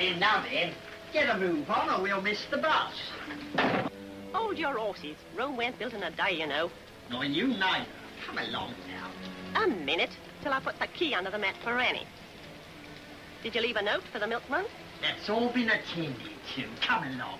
in now then. Get a move on or we'll miss the bus. Hold your horses. Rome weren't built in a day, you know. Nor you neither. Come along now. A minute, till I put the key under the mat for Annie. Did you leave a note for the milkman? That's all been attended to. Come along.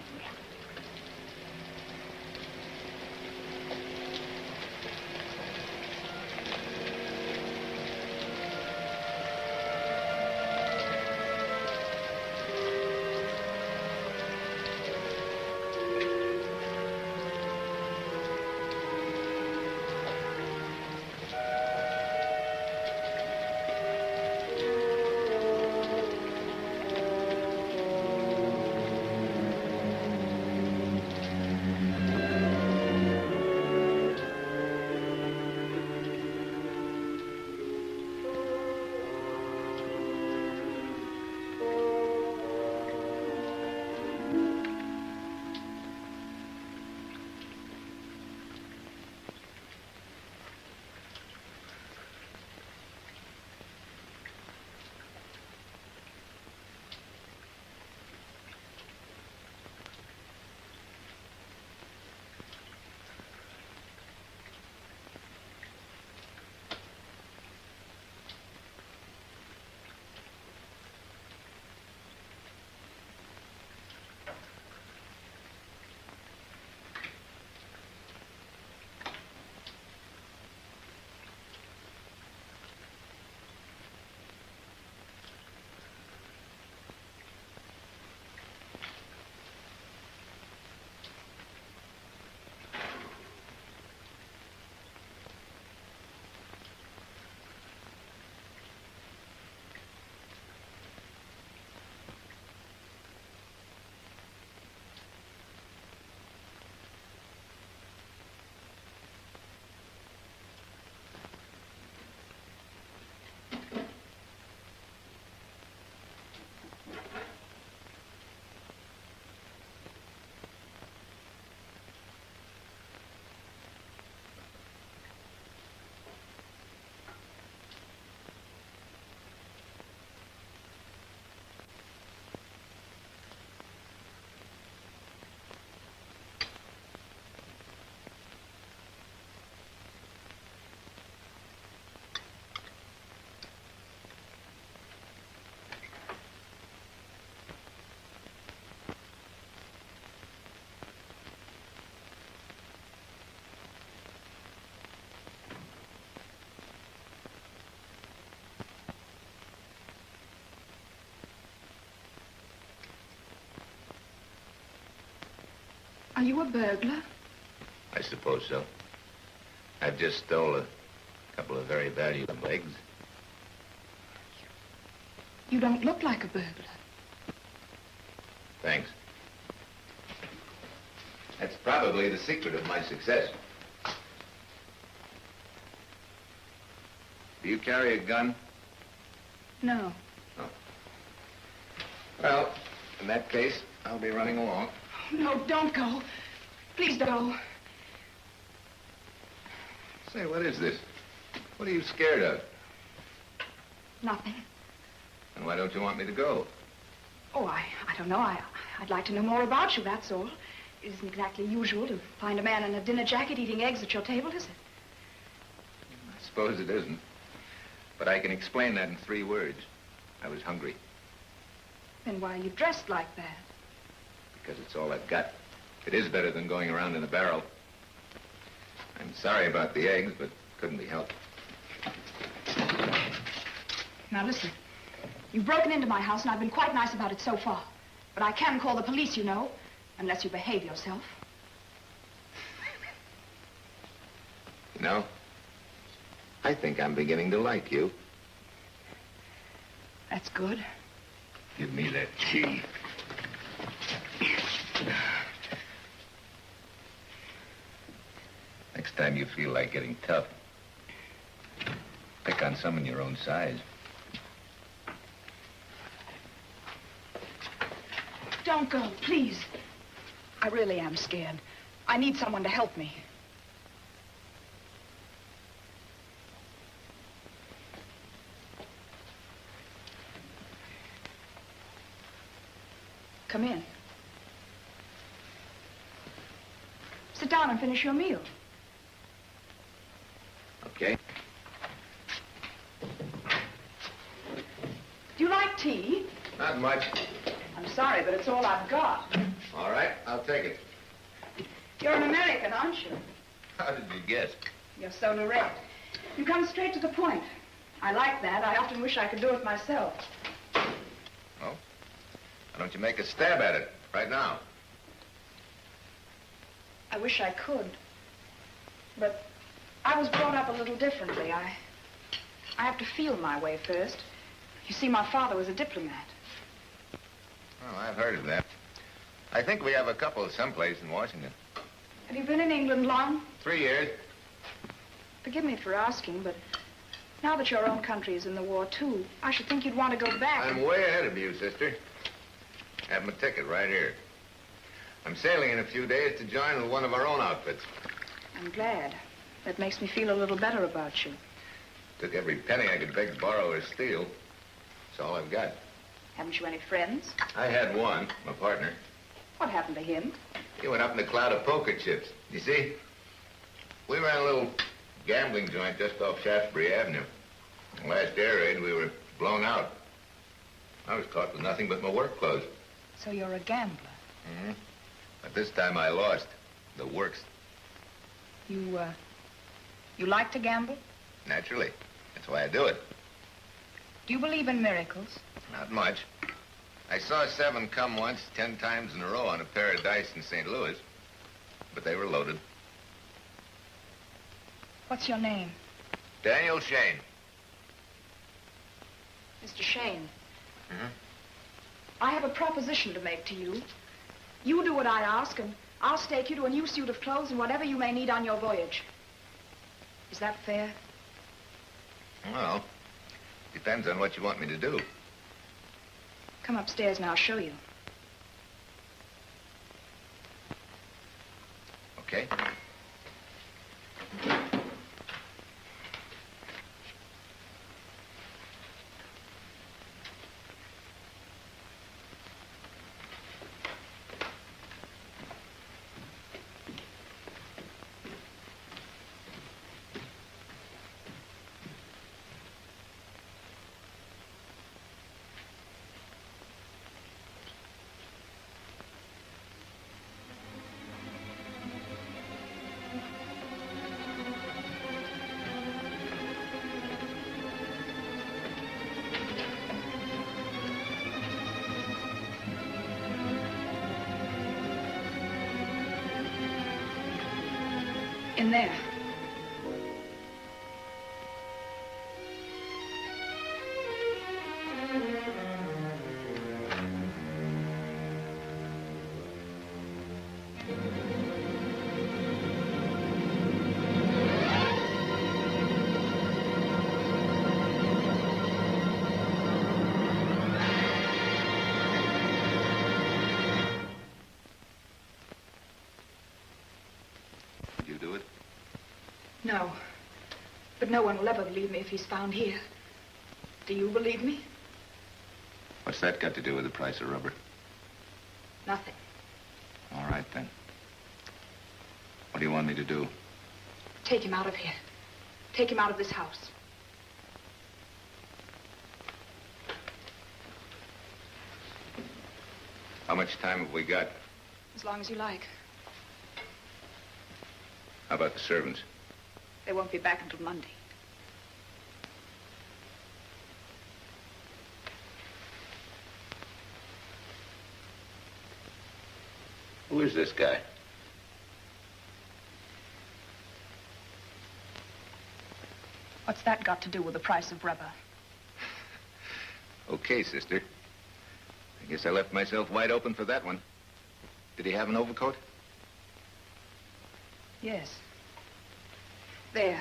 Are you a burglar? I suppose so. I've just stole a couple of very valuable eggs. You don't look like a burglar. Thanks. That's probably the secret of my success. Do you carry a gun? No. Oh. Well, in that case, I'll be running along. No, don't go. Please don't. Say, what is this? What are you scared of? Nothing. And why don't you want me to go? Oh, I don't know. I'd like to know more about you, that's all. It isn't exactly usual to find a man in a dinner jacket eating eggs at your table, is it? I suppose it isn't. But I can explain that in 3 words. I was hungry. Then why are you dressed like that? Because it's all I've got. It is better than going around in a barrel. I'm sorry about the eggs, but couldn't be helped. Now listen, you've broken into my house and I've been quite nice about it so far. But I can call the police, you know, unless you behave yourself. You know, I think I'm beginning to like you. That's good. Give me that key. Next time you feel like getting tough, pick on someone your own size. Don't go, please. I really am scared. I need someone to help me. Come in. Sit down and finish your meal. Okay. Do you like tea? Not much. I'm sorry, but it's all I've got. All right, I'll take it. You're an American, aren't you? How did you guess? You're so direct. You come straight to the point. I like that. I often wish I could do it myself. Well, why don't you make a stab at it right now? I wish I could. But I was brought up a little differently. I have to feel my way first. You see, my father was a diplomat. Oh, I've heard of that. I think we have a couple someplace in Washington. Have you been in England long? 3 years. Forgive me for asking, but now that your own country is in the war, too, I should think you'd want to go back. I'm way ahead of you, sister. I have my ticket right here. I'm sailing in a few days to join with one of our own outfits. I'm glad. That makes me feel a little better about you. Took every penny I could beg, borrow, or steal. That's all I've got. Haven't you any friends? I had one, my partner. What happened to him? He went up in a cloud of poker chips. You see, we ran a little gambling joint just off Shaftesbury Avenue. The last air raid, we were blown out. I was caught with nothing but my work clothes. So you're a gambler. Mm-hmm. But this time I lost. The works. You like to gamble? Naturally. That's why I do it. Do you believe in miracles? Not much. I saw 7 come once, 10 times in a row on a pair of dice in St. Louis. But they were loaded. What's your name? Daniel Shane. Mr. Shane. Mm-hmm. I have a proposition to make to you. You do what I ask, and I'll stake you to a new suit of clothes and whatever you may need on your voyage. Is that fair? Well, depends on what you want me to do. Come upstairs and I'll show you. Okay. In there. Did you do it? No. But no one will ever believe me if he's found here. Do you believe me? What's that got to do with the price of rubber? Nothing. All right, then. What do you want me to do? Take him out of here. Take him out of this house. How much time have we got? As long as you like. How about the servants? They won't be back until Monday. Who is this guy? What's that got to do with the price of rubber? Okay, sister. I guess I left myself wide open for that one. Did he have an overcoat? Yes. There.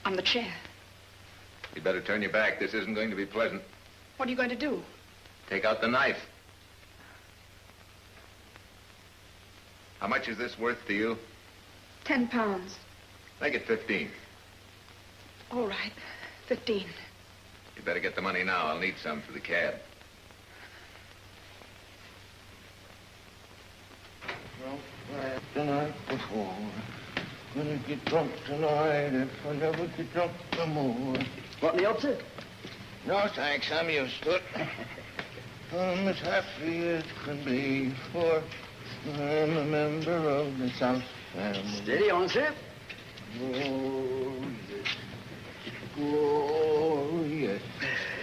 On the chair. You'd better turn your back. This isn't going to be pleasant. What are you going to do? Take out the knife. How much is this worth to you? 10 pounds. Make it 15. All right. 15. You better get the money now. I'll need some for the cab. Like the night before. Gonna get drunk tonight if I never get drunk no more. Want me up, sir? No, thanks. I'm used to it. I'm as happy as can be, for I'm a member of the South family. Steady on, sir. Oh, yes. Oh, yes.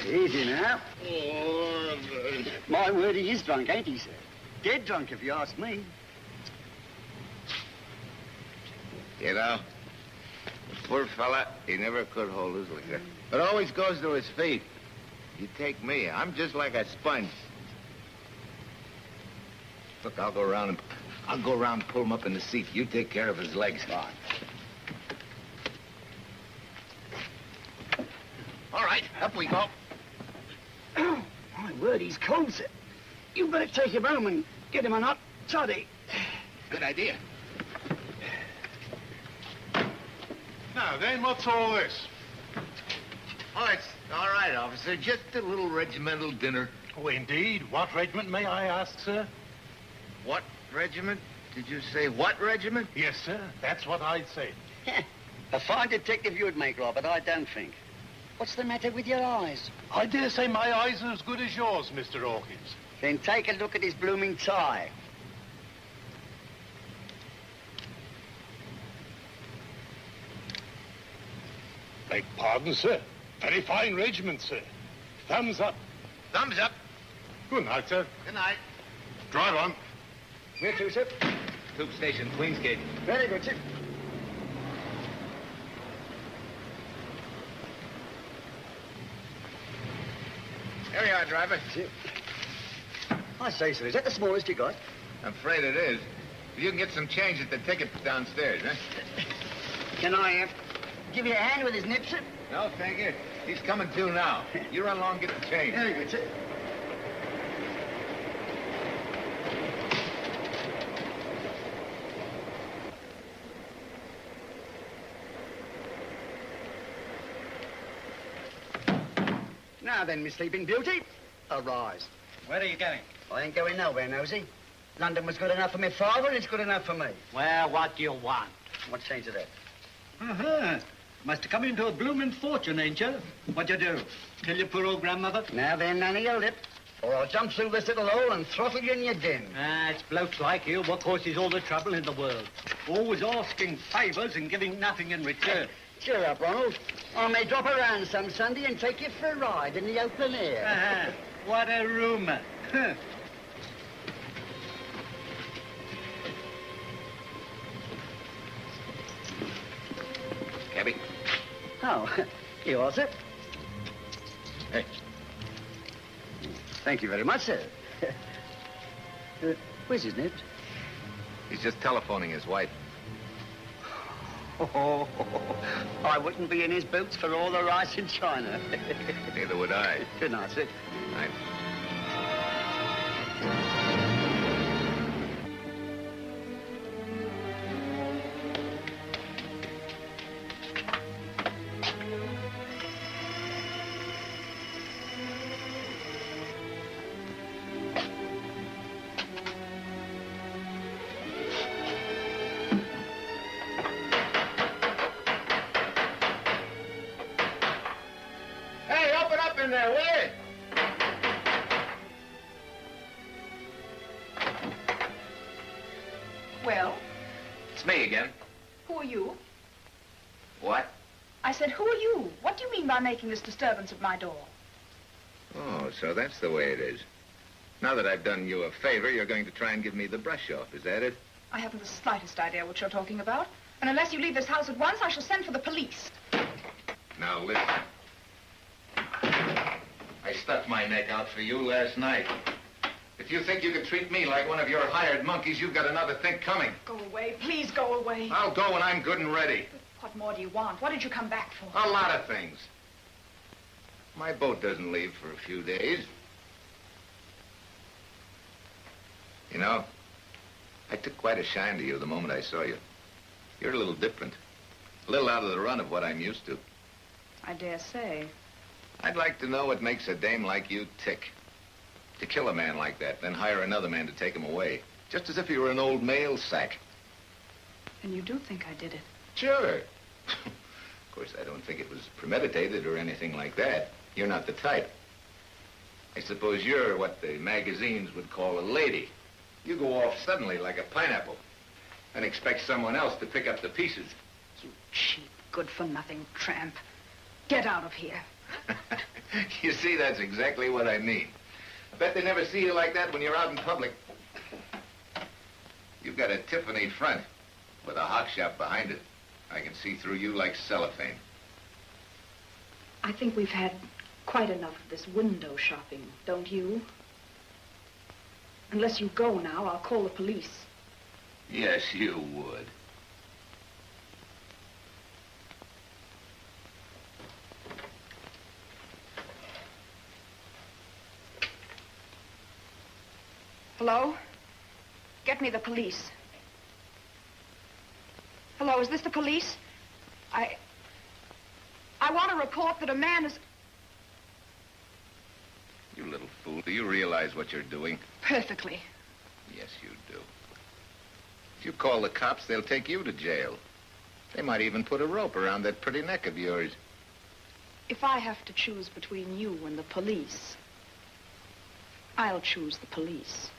Easy now. Oh, good. My word, he is drunk, ain't he, sir? Dead drunk, if you ask me. You know, the poor fella, he never could hold his liquor. It always goes to his feet. You take me, I'm just like a sponge. Look, I'll go around and pull him up in the seat. You take care of his legs. Fine. All right, up we go. Oh, my word, he's cold, sir. You better take him home and get him a hot toddy. Good idea. Now then, what's all this? Oh, it's all right, officer. Just a little regimental dinner. Oh, indeed. What regiment, may I ask, sir? What regiment? Did you say what regiment? Yes, sir. That's what I'd say. A fine detective you'd make, Robert, I don't think. What's the matter with your eyes? I dare say my eyes are as good as yours, Mr. Hawkins. Then take a look at his blooming tie. Beg pardon, sir. Very fine regiment, sir. Thumbs up. Thumbs up. Good night, sir. Good night. Drive on. Where to, sir? Tube station, Queensgate. Very good, sir. Here you are, driver. I say, sir, is that the smallest you got? I'm afraid it is. If you can get some change at the ticket downstairs, huh? Can I give you a hand with his nip, sir? No, thank you. He's coming to now. You run along and get the change. Very good, sir. Now then, Miss Sleeping Beauty, arise. Where are you going? I ain't going nowhere, Nosy. London was good enough for my father, and it's good enough for me. Well, what do you want? What's change of that? Uh-huh. Must have come into a blooming fortune, ain't you? What'd you do? Kill your poor old grandmother? Now then, none of your lip, or I'll jump through this little hole and throttle you in your den. Ah, it's blokes like you what causes all the trouble in the world. Always asking favours and giving nothing in return. Cheer up, Ronald. I may drop around some Sunday and take you for a ride in the open air. Uh-huh. What a rumour. Huh. Cabby. Oh, you are, sir. Hey. Thank you very much, sir. Where's his nibs? He's just telephoning his wife. Oh, I wouldn't be in his boots for all the rice in China. Neither would I. Good night, sir. Night. Hey, open up in there, will you? Well, It's me again. who are you? What? I said, who are you? What do you mean by making this disturbance at my door? Oh, so that's the way it is. Now that I've done you a favor, you're going to try and give me the brush off. Is that it? I haven't the slightest idea what you're talking about. And unless you leave this house at once, I shall send for the police. Now, listen. I stuck my neck out for you last night. If you think you can treat me like one of your hired monkeys, you've got another think coming. Go away. Please go away. I'll go when I'm good and ready. What more do you want? What did you come back for? A lot of things. My boat doesn't leave for a few days. You know, I took quite a shine to you the moment I saw you. You're a little different. A little out of the run of what I'm used to. I dare say. I'd like to know what makes a dame like you tick. To kill a man like that, then hire another man to take him away. Just as if you were an old mail sack. And you do think I did it? Sure. Of course, I don't think it was premeditated or anything like that. You're not the type. I suppose you're what the magazines would call a lady. You go off suddenly like a pineapple and expect someone else to pick up the pieces. You cheap, good-for-nothing tramp. Get out of here. You see, that's exactly what I mean. I bet they never see you like that when you're out in public. You've got a Tiffany front with a hock shop behind it. I can see through you like cellophane. I think we've had quite enough of this window shopping, don't you? Unless you go now, I'll call the police. Yes, you would. Hello? Get me the police. Hello, is this the police? I want to report that a man is... You little fool, do you realize what you're doing? Perfectly. Yes, you do. If you call the cops, they'll take you to jail. They might even put a rope around that pretty neck of yours. If I have to choose between you and the police, I'll choose the police.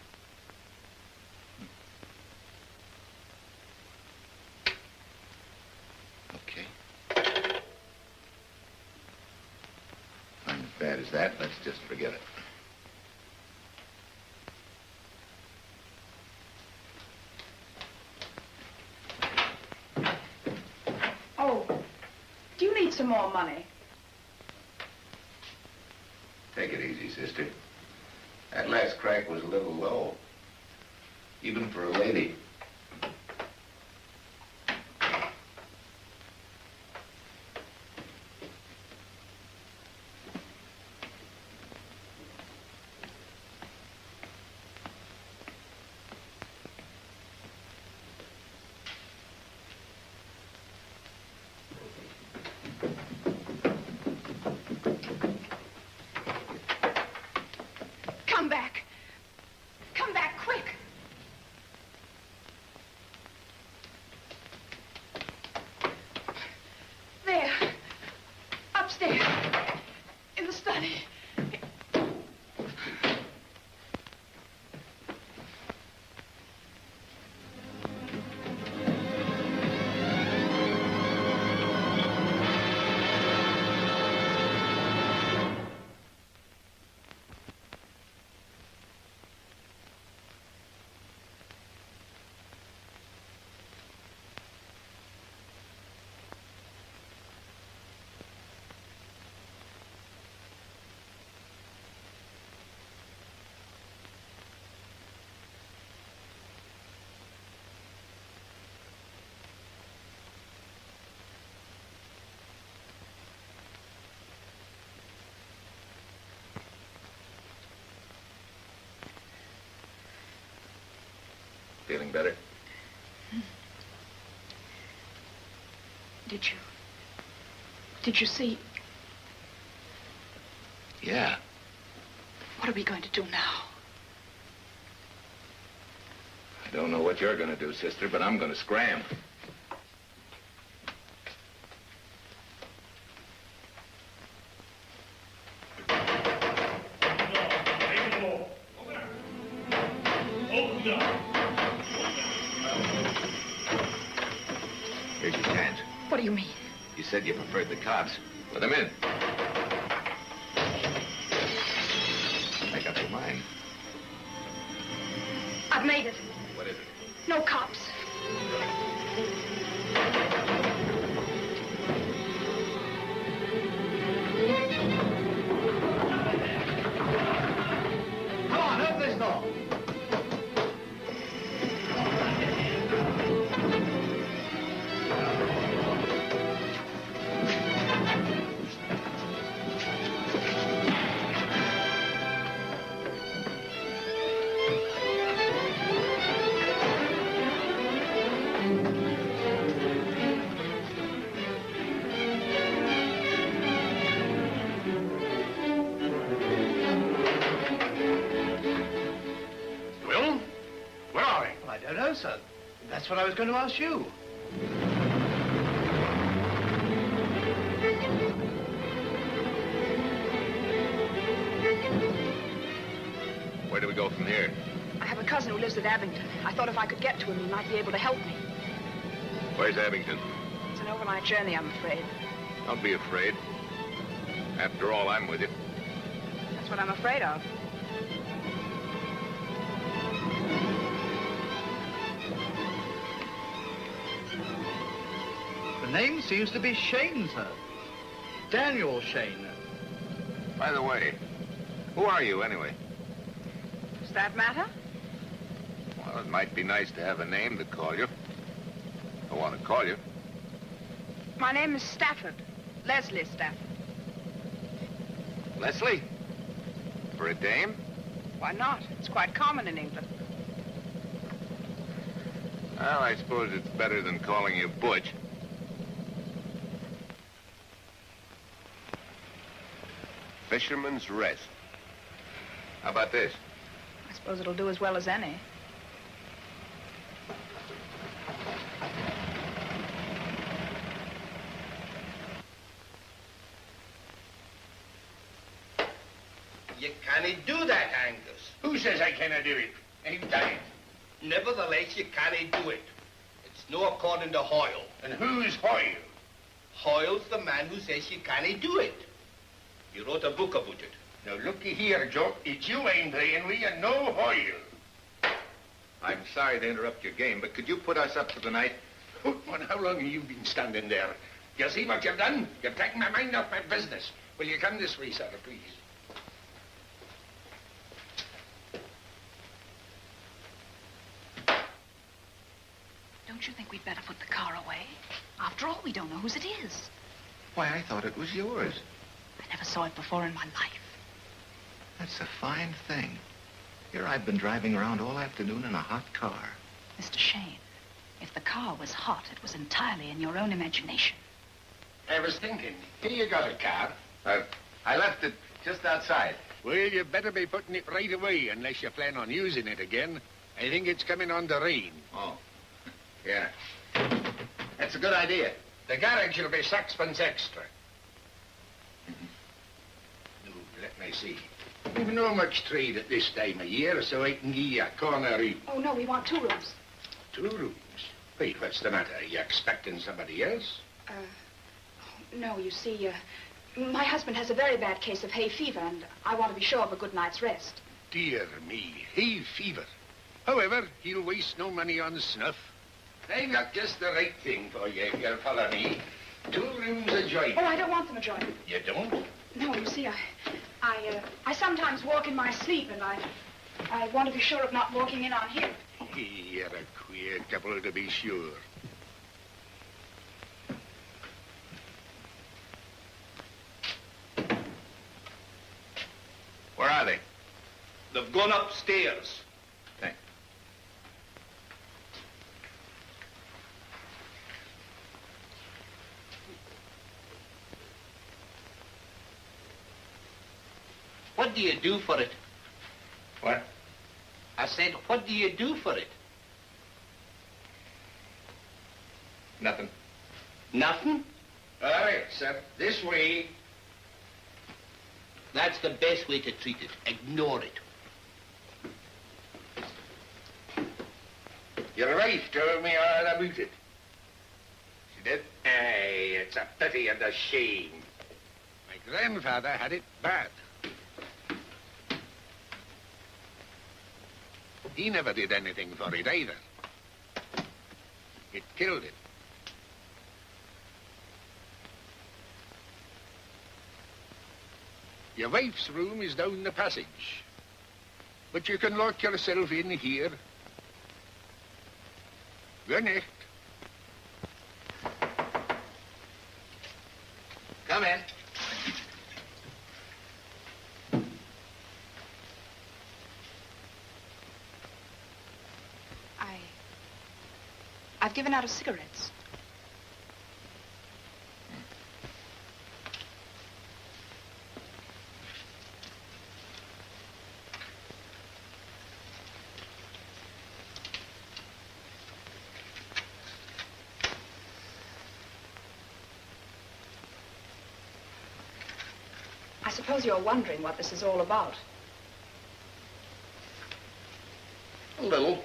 Okay. If I'm as bad as that, let's just forget it. Oh, do you need some more money? Take it easy, sister. That last crack was a little low. Even for a lady. Come back. Come back, quick. There. Upstairs. In the study. Feeling better? Did you see? Yeah. What are we going to do now? I don't know what you're going to do, sister, but I'm going to scram. Here's your chance. What do you mean? You said you preferred the cops. Let them in. Make up your mind. I've made it. What is it? No cops. Come on, open this door. No, sir. That's what I was going to ask you. Where do we go from here? I have a cousin who lives at Abington. I thought if I could get to him, he might be able to help me. Where's Abington? It's an overnight journey, I'm afraid. Don't be afraid. After all, I'm with you. That's what I'm afraid of. The name seems to be Shane, sir. Daniel Shane. By the way, who are you, anyway? Does that matter? Well, it might be nice to have a name to call you. I want to call you. My name is Stafford. Leslie Stafford. Leslie? For a dame? Why not? It's quite common in England. Well, I suppose it's better than calling you Butch. Fisherman's Rest. How about this? I suppose it'll do as well as any. You can't do that, Angus. Who says I cannot do it? Ain't done it. Nevertheless, you can't do it. It's no according to Hoyle. And who's Hoyle? Hoyle's the man who says you can't do it. He wrote a book about it. Now, looky here, Joe. It's you ain't playing with and no Hoyle. I'm sorry to interrupt your game, but could you put us up for the night? And how long have you been standing there? You see what you've done? You've taken my mind off my business. Will you come this way, sir, please? Don't you think we'd better put the car away? After all, we don't know whose it is. Why, I thought it was yours. I never saw it before in my life. That's a fine thing. Here I've been driving around all afternoon in a hot car. Mr. Shane, if the car was hot, it was entirely in your own imagination. I was thinking, here you got a car. I left it just outside. Well, you better be putting it right away unless you plan on using it again. I think it's coming on to rain. Oh, yeah. That's a good idea. The garage will be 6 pence extra. No, let me see. We've no much trade at this time of year, so I can give you a corner room. Oh, no, we want 2 rooms. 2 rooms? Wait, what's the matter? Are you expecting somebody else? No, you see, my husband has a very bad case of hay fever, and I want to be sure of a good night's rest. Dear me, hay fever. However, he'll waste no money on snuff. I've got just the right thing for you, if you'll follow me. 2 rooms adjoining. Oh, I don't want them adjoining. You don't? No, you see, I sometimes walk in my sleep, and I want to be sure of not walking in on him. You're a queer couple, to be sure. Where are they? They've gone upstairs. Thanks. What do you do for it? What? I said, what do you do for it? Nothing. Nothing? All right, sir. This way. That's the best way to treat it. Ignore it. Your wife told me all about it. She did? Aye, it's a pity and a shame. My grandfather had it bad. He never did anything for it either. It killed him. Your wife's room is down the passage. But you can lock yourself in here. Good night. Come in. I've given out of cigarettes. suppose you're wondering what this is all about. A little.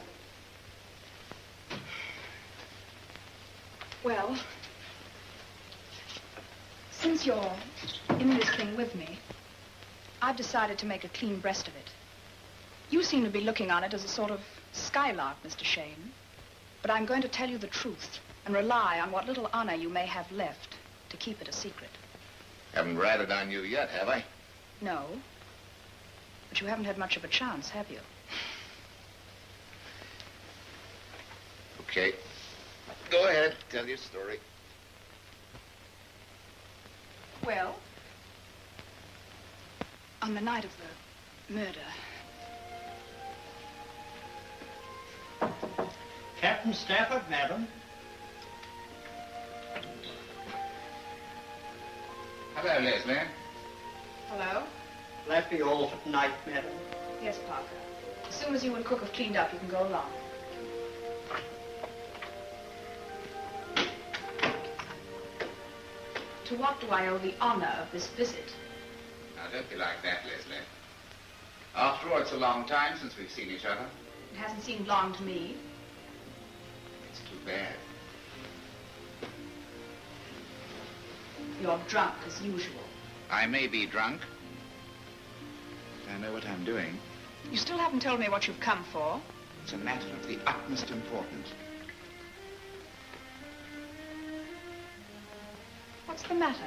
Well, since you're in this thing with me, I've decided to make a clean breast of it. You seem to be looking on it as a sort of skylark, Mr. Shane. But I'm going to tell you the truth and rely on what little honor you may have left to keep it a secret. Haven't ratted on you yet, have I? No. But you haven't had much of a chance, have you? Okay. Go ahead, tell your story. Well, on the night of the murder, Captain Stafford, madam. Hello, Leslie. hello? That be all for tonight, madam. Yes, Parker. As soon as you and Cook have cleaned up, you can go along. To what do I owe the honor of this visit? Now, don't be like that, Leslie. After all, it's a long time since we've seen each other. It hasn't seemed long to me. It's too bad. You're drunk, as usual. I may be drunk. But I know what I'm doing. You still haven't told me what you've come for. It's a matter of the utmost importance. What's the matter?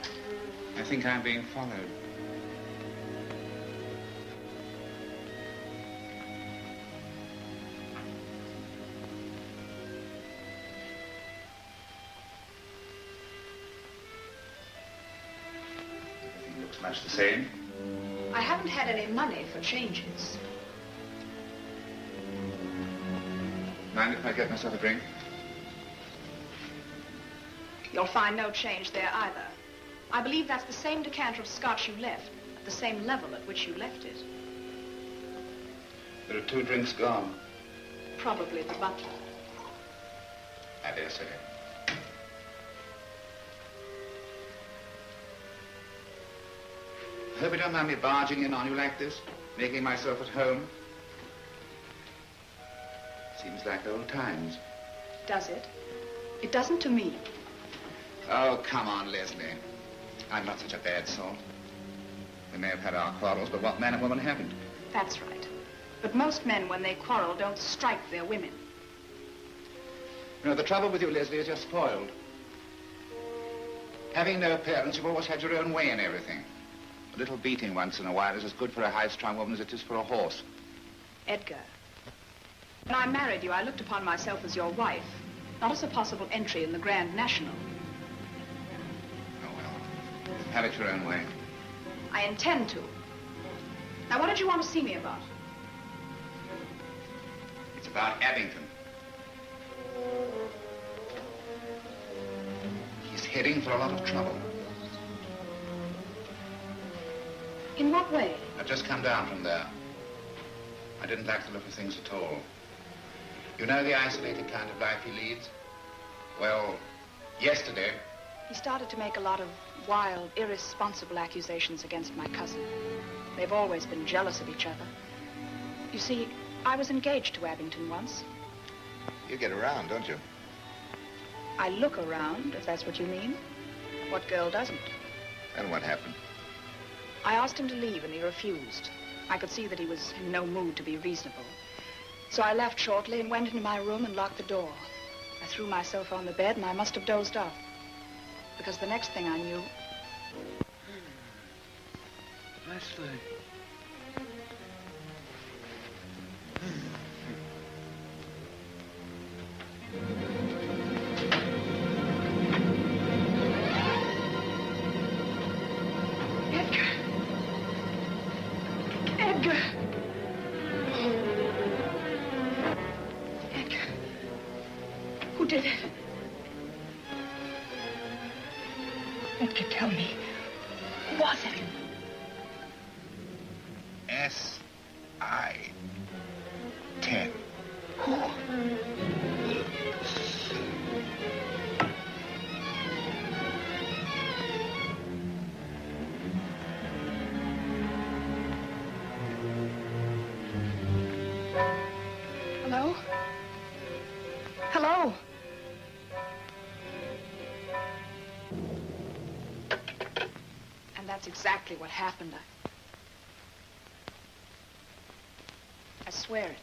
I think I'm being followed. Everything looks much the same. I haven't had any money for changes. Mind if I get myself a drink? You'll find no change there either. I believe that's the same decanter of scotch you left, at the same level at which you left it. There are 2 drinks gone. Probably the butler. I dare say. I hope you don't mind me barging in on you like this, making myself at home. Seems like old times. Does it? It doesn't to me. Oh, come on, Leslie. I'm not such a bad sort. We may have had our quarrels, but what man and woman haven't? That's right. But most men, when they quarrel, don't strike their women. You know, the trouble with you, Leslie, is you're spoiled. Having no parents, you've always had your own way in everything. A little beating once in a while is as good for a high-strung woman as it is for a horse. Edgar, when I married you, I looked upon myself as your wife, not as a possible entry in the Grand National. Oh, well, have it your own way. I intend to. Now, what did you want to see me about? It's about Abington. He's heading for a lot of trouble. In what way? I've just come down from there. I didn't like the look of things at all. You know the isolated kind of life he leads? Well, yesterday... He started to make a lot of wild, irresponsible accusations against my cousin. They've always been jealous of each other. You see, I was engaged to Abington once. You get around, don't you? I look around, if that's what you mean. What girl doesn't? And what happened? I asked him to leave, and he refused. I could see that he was in no mood to be reasonable. So I left shortly and went into my room and locked the door. I threw myself on the bed, and I must have dozed off. Because the next thing I knew... Leslie. Who did it? Edgar, tell me. Who was it? S.I. 10. Who? Hello? Hello? And that's exactly what happened. I swear it.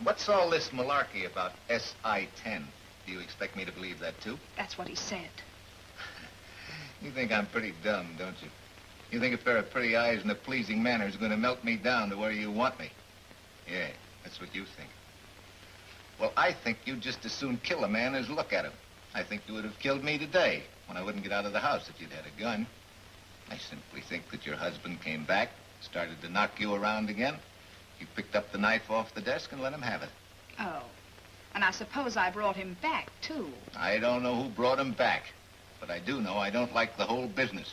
What's all this malarkey about SI-10? Do you expect me to believe that, too? That's what he said. You think I'm pretty dumb, don't you? You think a pair of pretty eyes and a pleasing manner is going to melt me down to where you want me? Yeah, that's what you think. Well, I think you'd just as soon kill a man as look at him. I think you would have killed me today when I wouldn't get out of the house if you'd had a gun. I simply think that your husband came back, started to knock you around again. You picked up the knife off the desk and let him have it. Oh. And I suppose I brought him back, too. I don't know who brought him back, but I do know I don't like the whole business.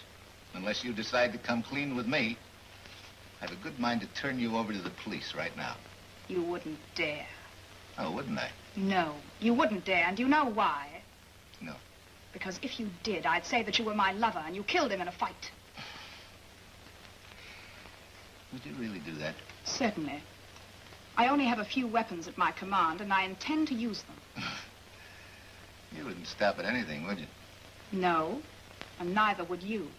Unless you decide to come clean with me, I have a good mind to turn you over to the police right now. You wouldn't dare. Oh, wouldn't I? No, you wouldn't dare, and you know why? No. Because if you did, I'd say that you were my lover and you killed him in a fight. Would you really do that? Certainly. I only have a few weapons at my command, and I intend to use them. You wouldn't stop at anything, would you? No, and neither would you.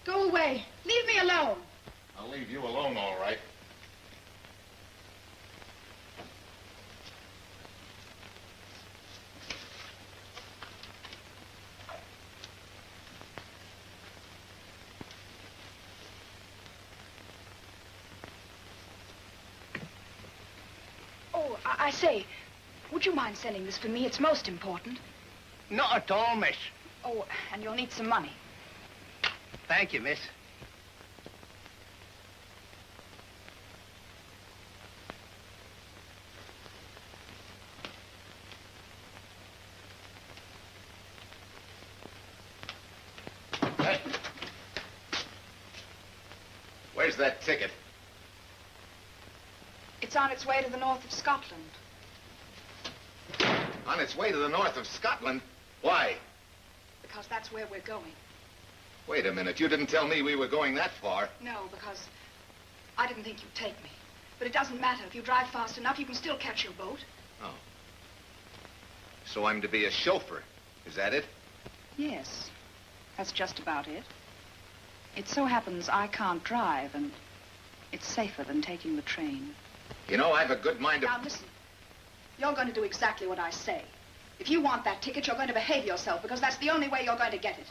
Go away. Leave me alone. I'll leave you alone, all right. Oh, I say, would you mind sending this for me? It's most important. Not at all, miss. Oh, and you'll need some money. Thank you, miss. Hey. Where's that ticket? It's on its way to the north of Scotland. On its way to the north of Scotland? Why? Because that's where we're going. Wait a minute. You didn't tell me we were going that far. No, because I didn't think you'd take me. But it doesn't matter. If you drive fast enough, you can still catch your boat. Oh. So I'm to be a chauffeur. Is that it? Yes. That's just about it. It so happens I can't drive, and it's safer than taking the train. You know, I've a good mind to... Now, listen. You're going to do exactly what I say. If you want that ticket, you're going to behave yourself, because that's the only way you're going to get it.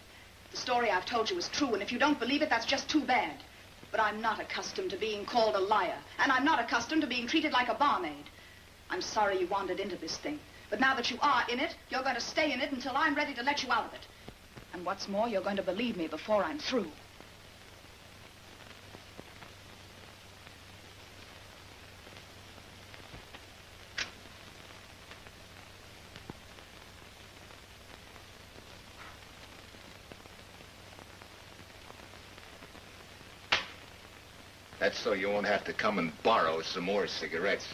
The story I've told you is true, and if you don't believe it, that's just too bad. But I'm not accustomed to being called a liar, and I'm not accustomed to being treated like a barmaid. I'm sorry you wandered into this thing, but now that you are in it, you're going to stay in it until I'm ready to let you out of it. And what's more, you're going to believe me before I'm through. That's so you won't have to come and borrow some more cigarettes.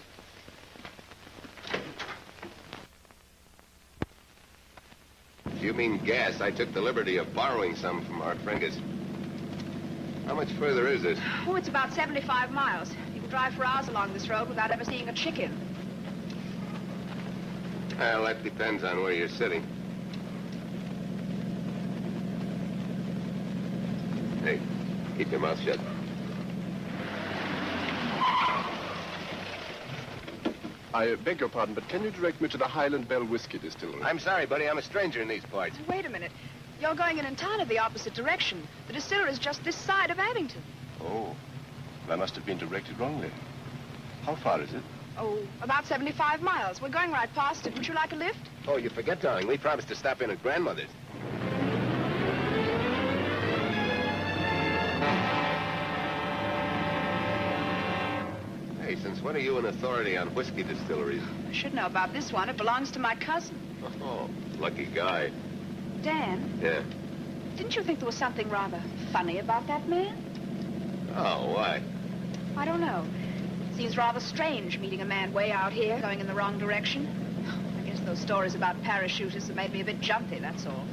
If you mean gas, I took the liberty of borrowing some from our friends. How much further is it? Oh, it's about 75 miles. You can drive for hours along this road without ever seeing a chicken. Well, that depends on where you're sitting. Hey, keep your mouth shut. I beg your pardon, but can you direct me to the Highland Bell Whiskey Distillery? I'm sorry, buddy. I'm a stranger in these parts. Wait a minute. You're going in entirely the opposite direction. The distillery is just this side of Abington. Oh, I must have been directed wrongly. How far is it? Oh, about 75 miles. We're going right past it. Would you like a lift? Oh, you forget, darling. We promised to stop in at Grandmother's. Since when are you an authority on whiskey distilleries? I should know about this one. It belongs to my cousin. Oh, lucky guy. Dan, Yeah? didn't you think there was something rather funny about that man? Oh, why? I don't know. Seems rather strange meeting a man way out here, going in the wrong direction. I guess those stories about parachutists have made me a bit jumpy, that's all.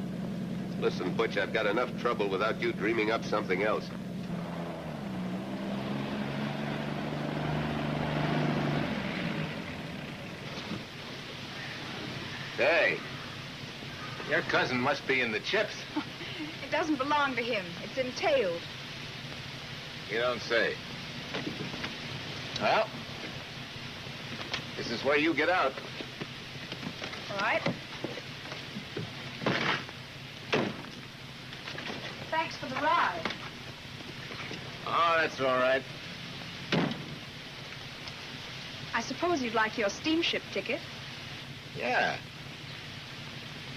Listen, Butch, I've got enough trouble without you dreaming up something else. Hey, your cousin must be in the chips. It doesn't belong to him. It's entailed. You don't say. Well, this is where you get out. All right. Thanks for the ride. Oh, that's all right. I suppose you'd like your steamship ticket. Yeah.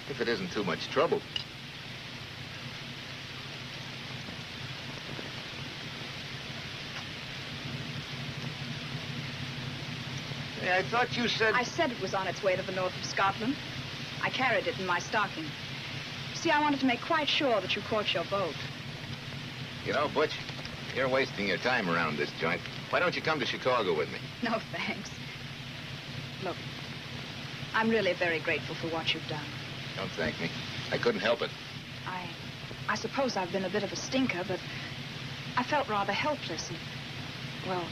If it isn't too much trouble. Hey, I thought you said... I said it was on its way to the north of Scotland. I carried it in my stocking. See, I wanted to make quite sure that you caught your boat. You know, Butch, you're wasting your time around this joint. Why don't you come to Chicago with me? No, thanks. Look, I'm really very grateful for what you've done. Don't thank me. I couldn't help it. I suppose I've been a bit of a stinker, but I felt rather helpless. And, well,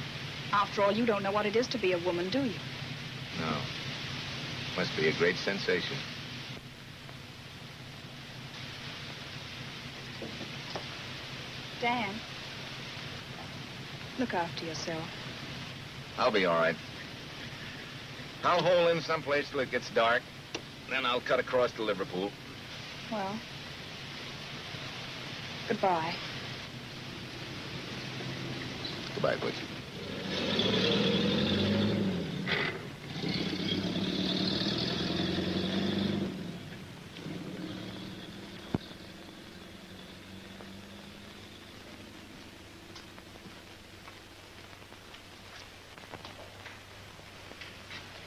after all, you don't know what it is to be a woman, do you? No. Must be a great sensation. Dan, look after yourself. I'll be all right. I'll hole in someplace till it gets dark. Then I'll cut across to Liverpool. Well, goodbye. Goodbye, Butch.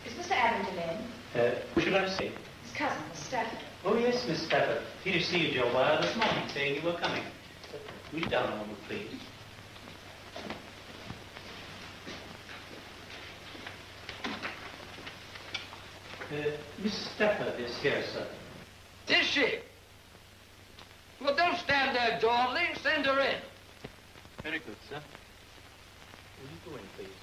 Is Mr. Abingdon in? Who should I see? His cousin, Miss Stafford. Oh, yes, Miss Stafford. He received your wire this morning saying you were coming. Will you down a moment, please? Miss Stafford is here, sir. Is she? Well, don't stand there dawdling. Send her in. Very good, sir. Will you go in, please?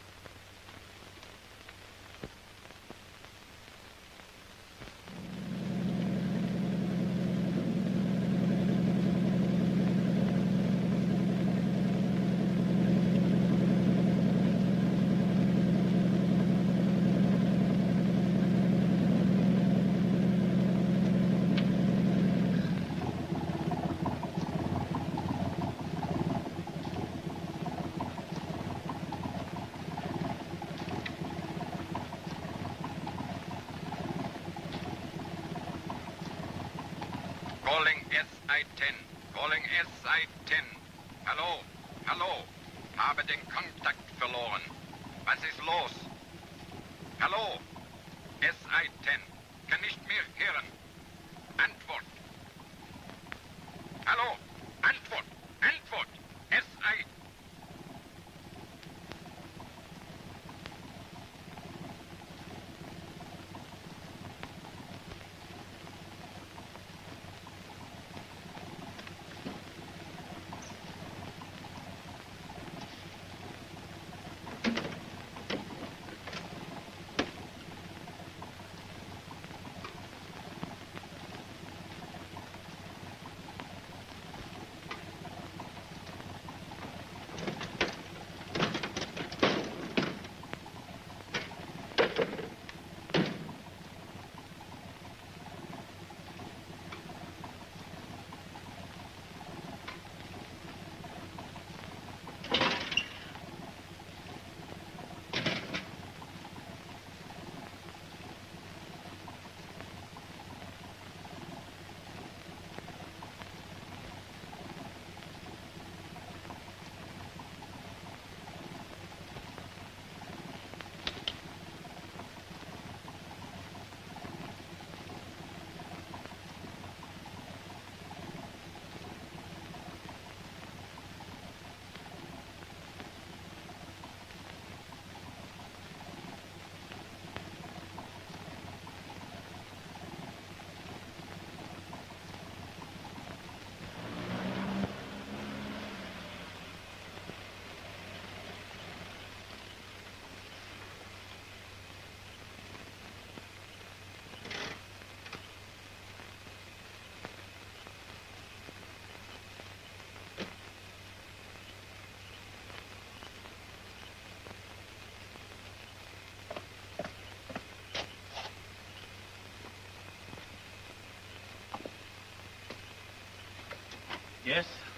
Calling SI-10. Calling SI-10. Hallo? Hallo? Habe den Kontakt verloren. Was ist los? Hallo? SI-10. Kann nicht mehr hören. Antwort. Hallo? Antwort. Antwort. SI...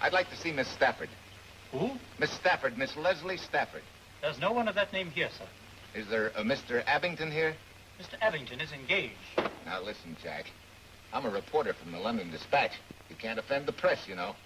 I'd like to see Miss Stafford. Who? Miss Stafford, Miss Leslie Stafford. There's no one of that name here, sir. Is there a Mr. Abington here? Mr. Abington is engaged. Now listen, Jack. I'm a reporter from the London Dispatch. You can't offend the press, you know.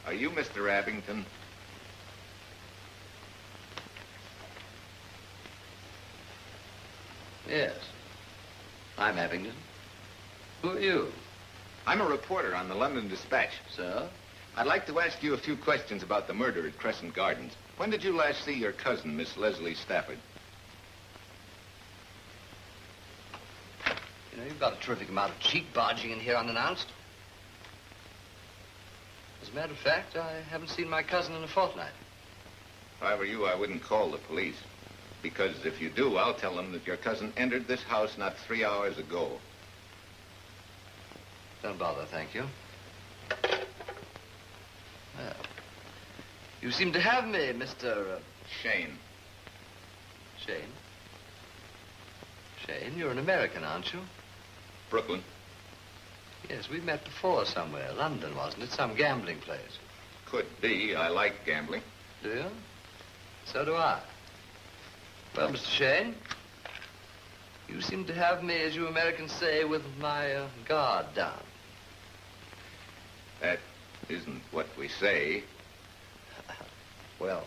Are you Mr. Abington? Yes. I'm Abington. Who are you? I'm a reporter on the London Dispatch. So? I'd like to ask you a few questions about the murder at Crescent Gardens. When did you last see your cousin, Miss Leslie Stafford? You know, you've got a terrific amount of cheek barging in here unannounced. As a matter of fact, I haven't seen my cousin in a fortnight. If I were you, I wouldn't call the police. Because if you do, I'll tell them that your cousin entered this house not 3 hours ago. Don't bother, thank you. Well, you seem to have me, Mr. Shane. Shane? Shane, you're an American, aren't you? Brooklyn. Yes, we met before somewhere. London, wasn't it? Some gambling place. Could be. I like gambling. Do you? So do I. Well, Mr. Shane, you seem to have me, as you Americans say, with my guard down. That isn't what we say. Well,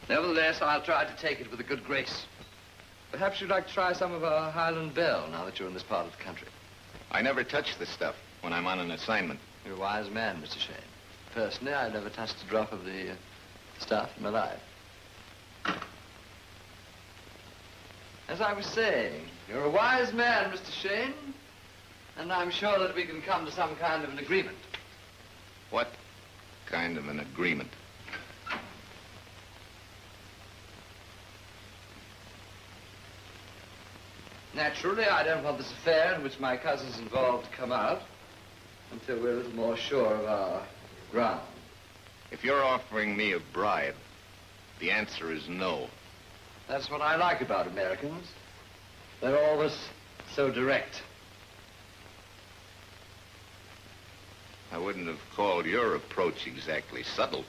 nevertheless, I'll try to take it with a good grace. Perhaps you'd like to try some of our Highland Bell now that you're in this part of the country. I never touch this stuff when I'm on an assignment. You're a wise man, Mr. Shane. Personally, I've never touched a drop of the stuff in my life. As I was saying, you're a wise man, Mr. Shane, and I'm sure that we can come to some kind of an agreement. What kind of an agreement? Naturally, I don't want this affair in which my cousin's involved to come out until we're a little more sure of our ground. If you're offering me a bribe, the answer is no. That's what I like about Americans. They're always so direct. I wouldn't have called your approach exactly subtle.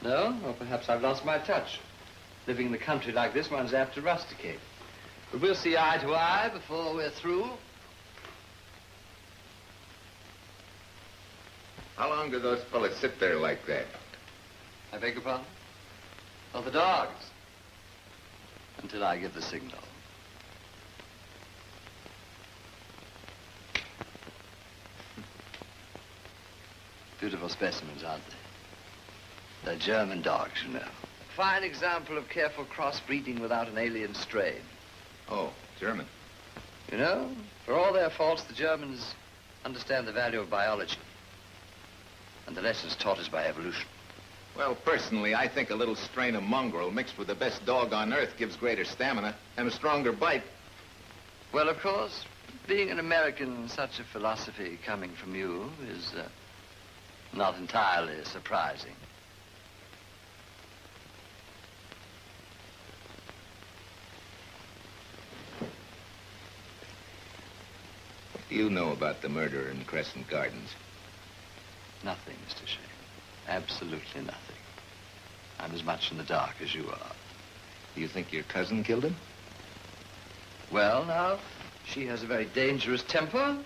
No? Or perhaps I've lost my touch. Living in the country like this, one's apt to rusticate. But we'll see eye to eye before we're through. How long do those fellas sit there like that? I beg your pardon? Oh, the dogs. Until I give the signal. Beautiful specimens, aren't they? They're German dogs, you know. Fine example of careful crossbreeding without an alien strain. Oh, German. You know, for all their faults, the Germans understand the value of biology. And the lessons taught us by evolution. Well, personally, I think a little strain of mongrel mixed with the best dog on earth gives greater stamina and a stronger bite. Well, of course, being an American, such a philosophy coming from you is not entirely surprising. What do you know about the murder in Crescent Gardens? Nothing, Mr. Shane. Absolutely nothing. I'm as much in the dark as you are. You think your cousin killed him? Well, now, she has a very dangerous temper.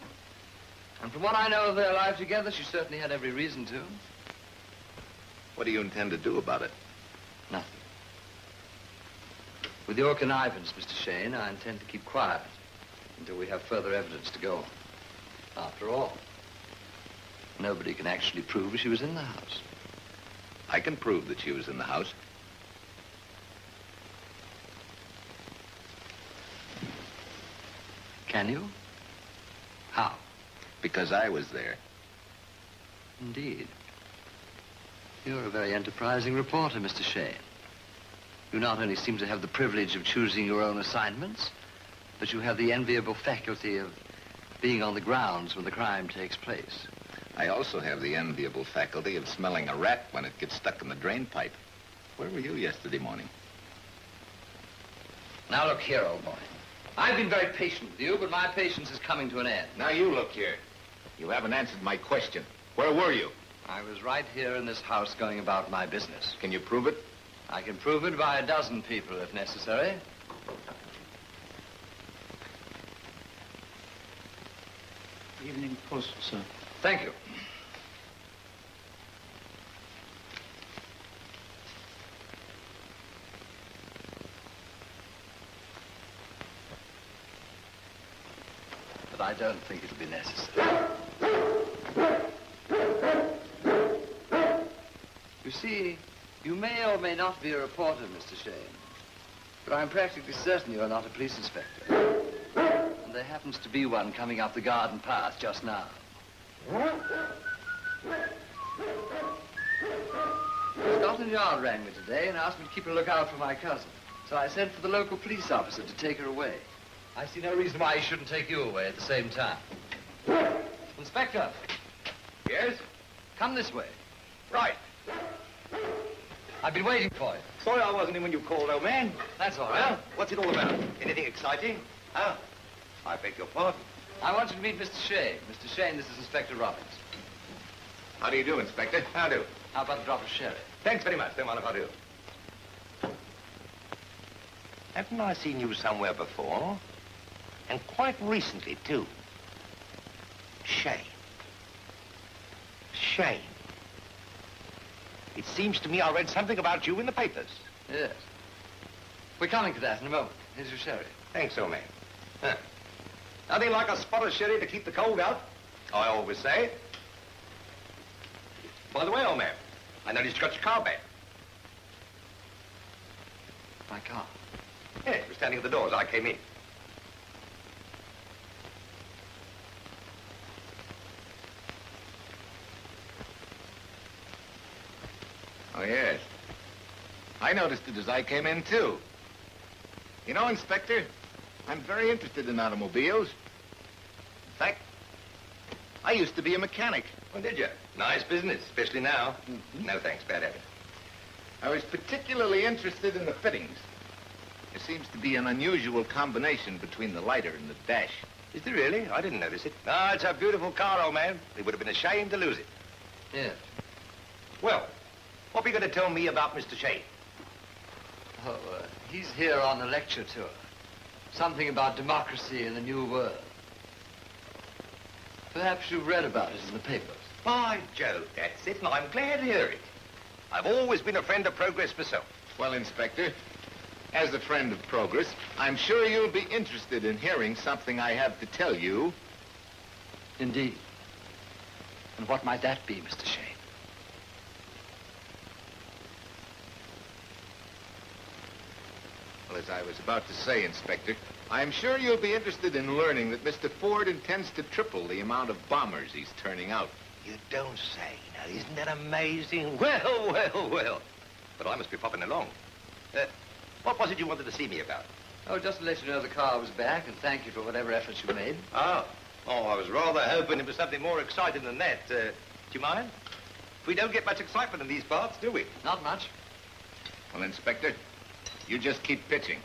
And from what I know of their life together, she certainly had every reason to. What do you intend to do about it? With your connivance, Mr. Shane, I intend to keep quiet until we have further evidence to go on. After all, nobody can actually prove she was in the house. I can prove that she was in the house. Can you? How? Because I was there. Indeed. You're a very enterprising reporter, Mr. Shane. You not only seem to have the privilege of choosing your own assignments, but you have the enviable faculty of being on the grounds when the crime takes place. I also have the enviable faculty of smelling a rat when it gets stuck in the drain pipe. Where were you yesterday morning? Now look here, old boy. I've been very patient with you, but my patience is coming to an end. Now you look here. You haven't answered my question. Where were you? I was right here in this house going about my business. Can you prove it? I can prove it by a dozen people if necessary. Evening Post, sir. Thank you. But I don't think it'll be necessary. You see, you may or may not be a reporter, Mr. Shane, but I'm practically certain you're not a police inspector. And there happens to be one coming up the garden path just now. Scotland Yard rang me today and asked me to keep a lookout for my cousin. So I sent for the local police officer to take her away. I see no reason why he shouldn't take you away at the same time. Inspector. Yes? Come this way. Right. I've been waiting for you. Sorry I wasn't in when you called, old man. That's all right. Well, what's it all about? Anything exciting? Oh, I beg your pardon. I want you to meet Mr. Shane. Mr. Shane, this is Inspector Robbins. How do you do, Inspector? How do? How about a drop of sherry? Thanks very much. Don't mind if I do. Haven't I seen you somewhere before? And quite recently, too. Shane. Shane. It seems to me I read something about you in the papers. Yes. We're coming to that in a moment. Here's your sherry. Thanks, old man. Huh. Nothing like a spot of sherry to keep the cold out, I always say. By the way, old man, I noticed you got your car back. My car? Yeah, it was standing at the door as I came in. Oh, yes. I noticed it as I came in, too. You know, Inspector, I'm very interested in automobiles. In fact, I used to be a mechanic. Oh, did you? Nice business, especially now. No thanks, bad habit. I was particularly interested in the fittings. There seems to be an unusual combination between the lighter and the dash. Is there really? I didn't notice it. Ah, it's a beautiful car, old man. They would have been ashamed to lose it. Yes. Well, what are you going to tell me about Mr. Shane? Oh, he's here on a lecture tour. Something about democracy in the New World. Perhaps you've read about it in the papers. By Jove, that's it, and I'm glad to hear it. I've always been a friend of progress myself. Well, Inspector, as a friend of progress, I'm sure you'll be interested in hearing something I have to tell you. Indeed. And what might that be, Mr. Shane? Well, as I was about to say, Inspector, I'm sure you'll be interested in learning that Mr. Ford intends to triple the amount of bombers he's turning out. You don't say. Now, isn't that amazing? Well, well, well. But I must be popping along. What was it you wanted to see me about? Oh, just to let you know the car was back and thank you for whatever efforts you made. Oh, I was rather hoping it was something more exciting than that. Do you mind? We don't get much excitement in these parts, do we? Not much. Well, Inspector, you just keep pitching.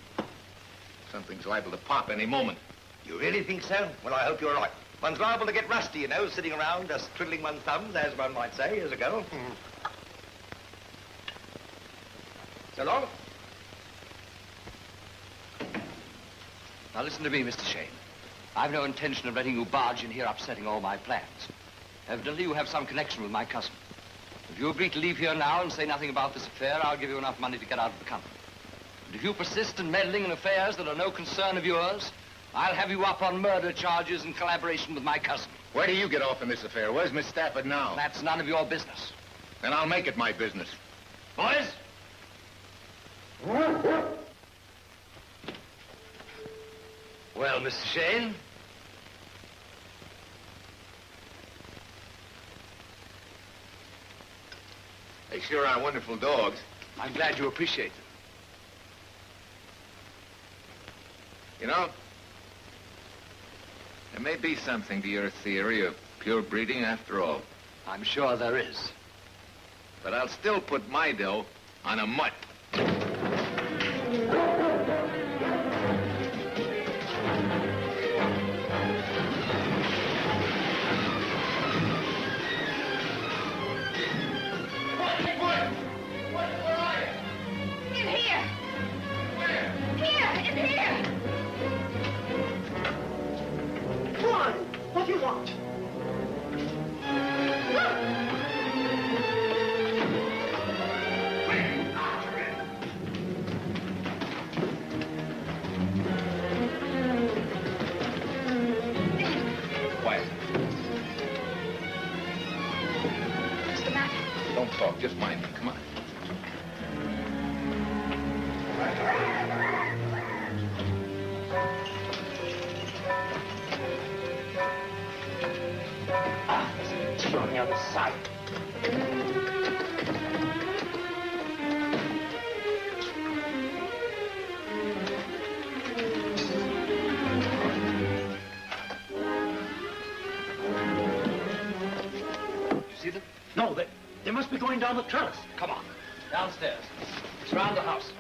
Something's liable to pop any moment. You really think so? Well, I hope you're right. One's liable to get rusty, you know, sitting around just twiddling one's thumbs, as one might say, years ago. So long. Now listen to me, Mr. Shane. I've no intention of letting you barge in here upsetting all my plans. Evidently, you have some connection with my cousin. If you agree to leave here now and say nothing about this affair, I'll give you enough money to get out of the company. And if you persist in meddling in affairs that are no concern of yours, I'll have you up on murder charges in collaboration with my cousin. Where do you get off in this affair? Where's Miss Stafford now? That's none of your business. Then I'll make it my business. Boys? Well, Mr. Shane? They sure are wonderful dogs. I'm glad you appreciate them. You know, there may be something to your theory of pure breeding after all. I'm sure there is. But I'll still put my dough on a mutt. Don't talk, just mind me. Come on. There's a tea on the other side. You see them? No, they must be going down the trellis. Come on. Downstairs. It's round the house.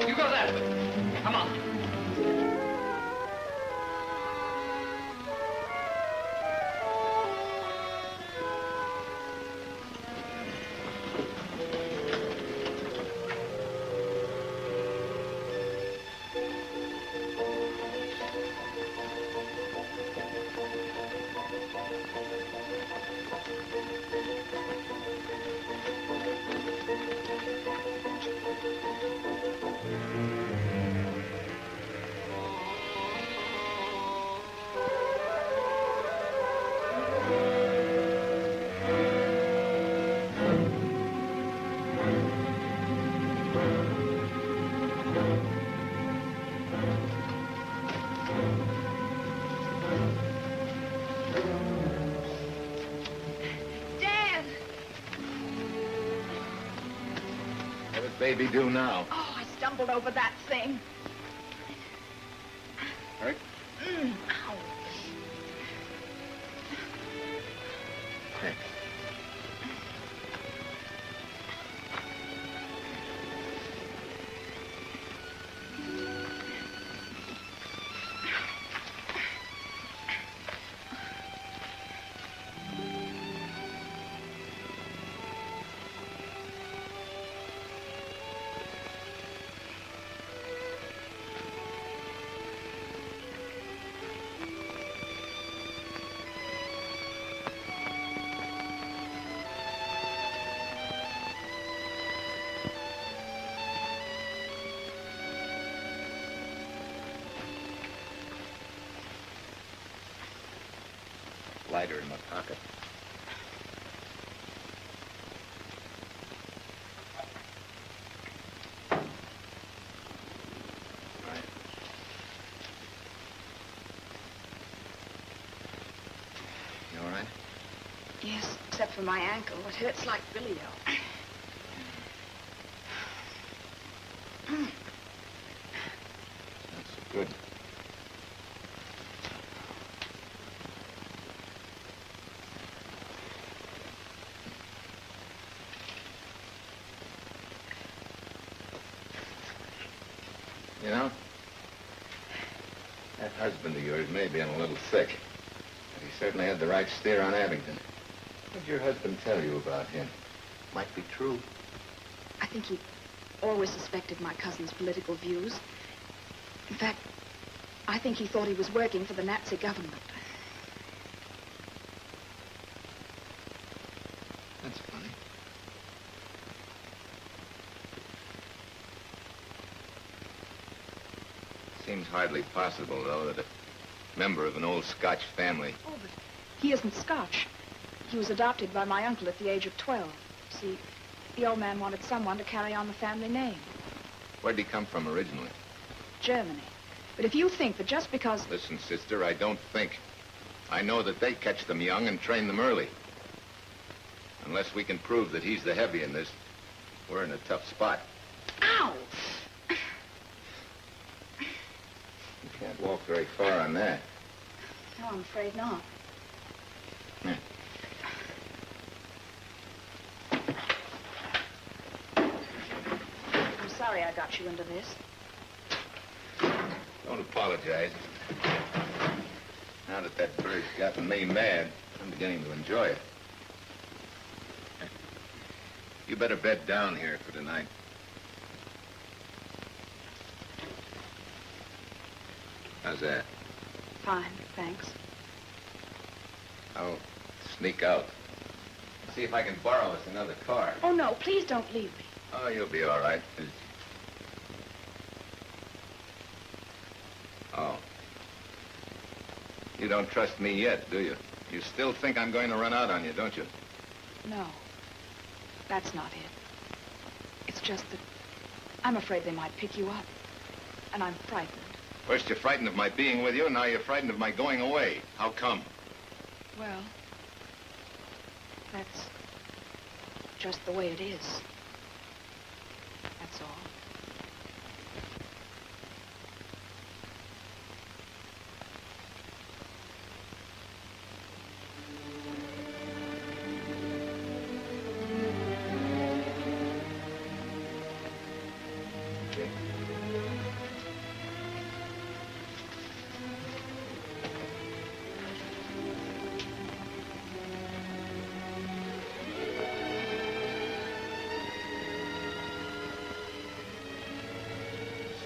You go that way. Come on. What's baby do now? Oh, I stumbled over that thing. Hurt? Ow. Lighter in my pocket. Right. You all right? Yes, except for my ankle. It hurts like Billy O. That's good. You know, that husband of yours may be a little sick. certainly had the right steer on Abington. What did your husband tell you about him? Might be true. I think he always suspected my cousin's political views. In fact, I think he thought he was working for the Nazi government. That's funny. Seems hardly possible, though, that a member of an old Scotch family... Oh, but he isn't Scotch. He was adopted by my uncle at the age of 12. See, the old man wanted someone to carry on the family name. Where'd he come from originally? Germany. But if you think that just because... Listen, sister, I don't think. I know that they catch them young and train them early. Unless we can prove that he's the heavy in this, we're in a tough spot. Ow! You can't walk very far on that. No, I'm afraid not. Yeah. I'm sorry I got you into this. Don't apologize. Now that that bird's gotten me mad, I'm beginning to enjoy it. You better bed down here for tonight. How's that? Fine, thanks. I'll sneak out. See if I can borrow us another car. Oh, no, please don't leave me. Oh, you'll be all right. Oh. You don't trust me yet, do you? You still think I'm going to run out on you, don't you? No, that's not it. It's just that I'm afraid they might pick you up, and I'm frightened. First you're frightened of my being with you, and now you're frightened of my going away. How come? Well, that's just the way it is. That's all.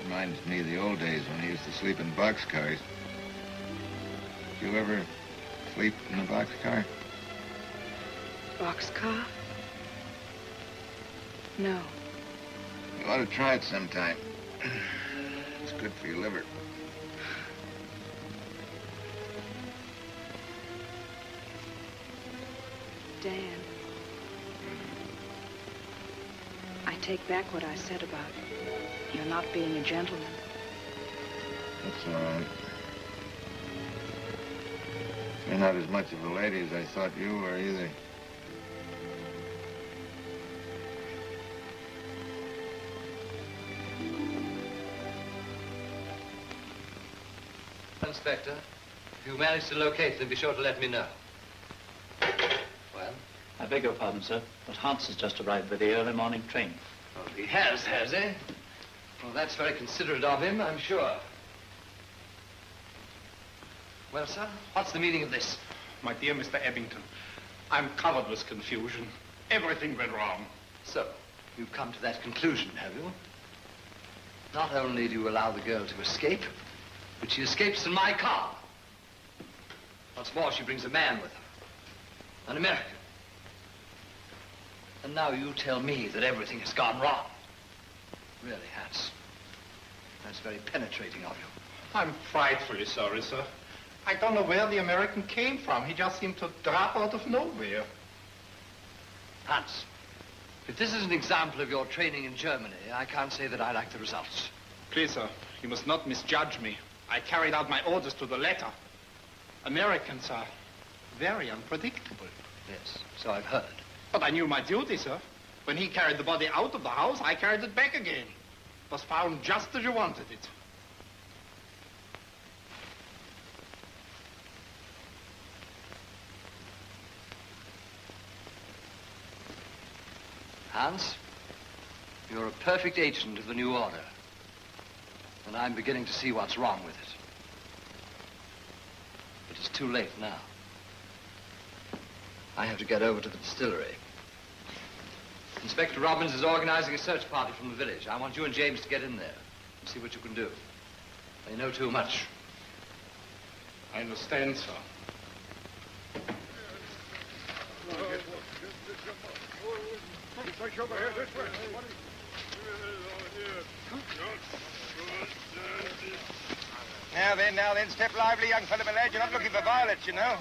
Reminds me of the old days when I used to sleep in boxcars. Did you ever sleep in a boxcar? Boxcar? No. You ought to try it sometime. It's good for your liver. Dan, I take back what I said about you're not being a gentleman. That's all right. You're not as much of a lady as I thought you were either. Inspector, if you manage to locate them, be sure to let me know. Well? I beg your pardon, sir, but Hans has just arrived with the early morning train. Oh, he has he? Well, that's very considerate of him, I'm sure. Well, sir, what's the meaning of this? My dear Mr. Abington, I'm covered with confusion. Everything went wrong. So, you've come to that conclusion, have you? Not only do you allow the girl to escape, but she escapes in my car. What's more, she brings a man with her. An American. And now you tell me that everything has gone wrong. Really, Hans. That's very penetrating of you. I'm frightfully sorry, sir. I don't know where the American came from. He just seemed to drop out of nowhere. Hans, if this is an example of your training in Germany, I can't say that I like the results. Please, sir, you must not misjudge me. I carried out my orders to the letter. Americans are very unpredictable. Yes, so I've heard. But I knew my duty, sir. When he carried the body out of the house, I carried it back again. It was found just as you wanted it. Hans, you're a perfect agent of the new order. And I'm beginning to see what's wrong with it. But it's too late now. I have to get over to the distillery. Inspector Robbins is organizing a search party from the village. I want you and James to get in there and see what you can do. They know too much. I understand, sir. Now then, step lively, young fellow, my lad. You're not looking for violets, you know.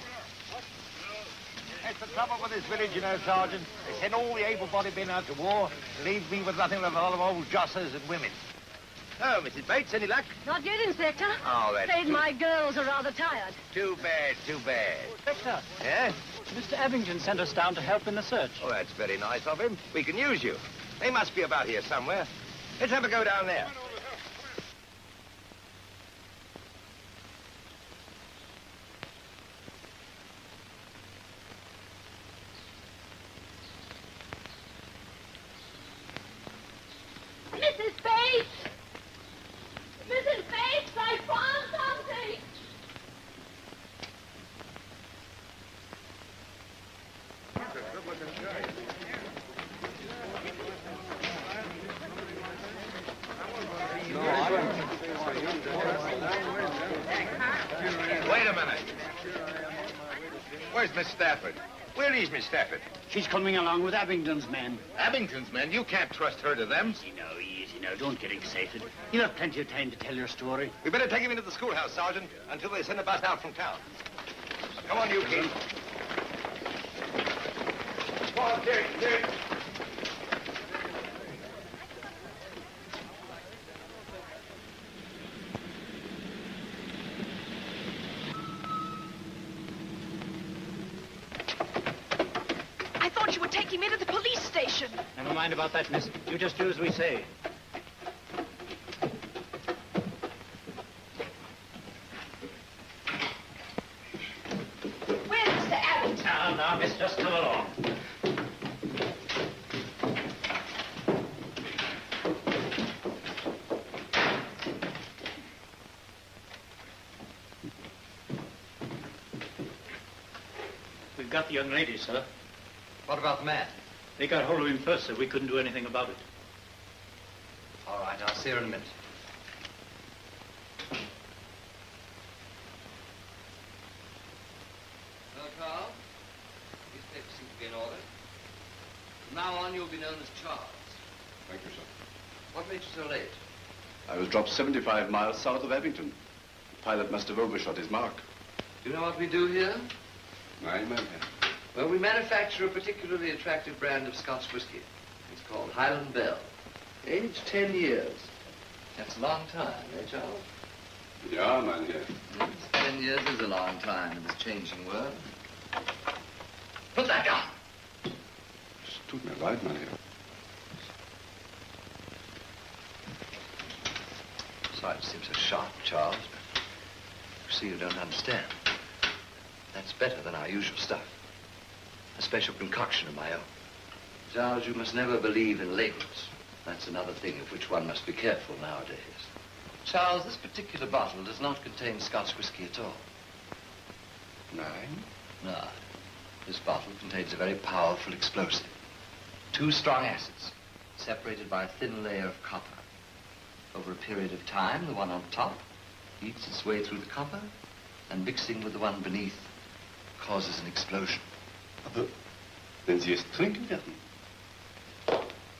That's the trouble with this village, you know, Sergeant. They send all the able-bodied men out to war, leave me with nothing but a lot of old jossers and women. Oh, Mrs. Bates, any luck? Not yet, Inspector. Oh, that's Afraid my girls are rather tired. Too bad, too bad. Inspector, Yeah? Mr. Abington sent us down to help in the search. Oh, that's very nice of him. We can use you. They must be about here somewhere. Let's have a go down there. Mrs. Bates! Mrs. Bates, I found something! Wait a minute. Where's Miss Stafford? Where is Miss Stafford? She's coming along with Abington's men. Abington's men? You can't trust her to them. Easy now, don't get excited. You'll have plenty of time to tell your story. We better take him into the schoolhouse, Sergeant, until they send a bus out from town. Come on, you kid. Come on, Dick. I thought you were taking me to the police station. Never mind about that, miss. You just do as we say. Where's Mr. Abington? Now, miss, just come along. We've got the young lady, sir. What about the man? They got hold of him first, sir. We couldn't do anything about it. All right, I'll see her in a minute. Hello, Carl. These papers seem to be in order. From now on, you'll be known as Charles. Thank you, sir. What made you so late? I was dropped 75 miles south of Abington. The pilot must have overshot his mark. Do you know what we do here? Aye, ma'am. Well, we manufacture a particularly attractive brand of Scotch whiskey. It's called Highland Bell. Aged 10 years. That's a long time, eh, Charles? Yeah, man, yeah. Yes, 10 years is a long time in this changing world. Put that down. Es tut mir leid, mein Herr. Sorry to seem so sharp, Charles, but you see you don't understand. That's better than our usual stuff. A special concoction of my own. Charles, you must never believe in labels. That's another thing of which one must be careful nowadays. Charles, this particular bottle does not contain Scotch whiskey at all. Nein? No. This bottle contains a very powerful explosive. 2 strong acids, separated by a thin layer of copper. Over a period of time, the one on top eats its way through the copper, and mixing with the one beneath, causes an explosion. Aber wenn Sie es trinken werden?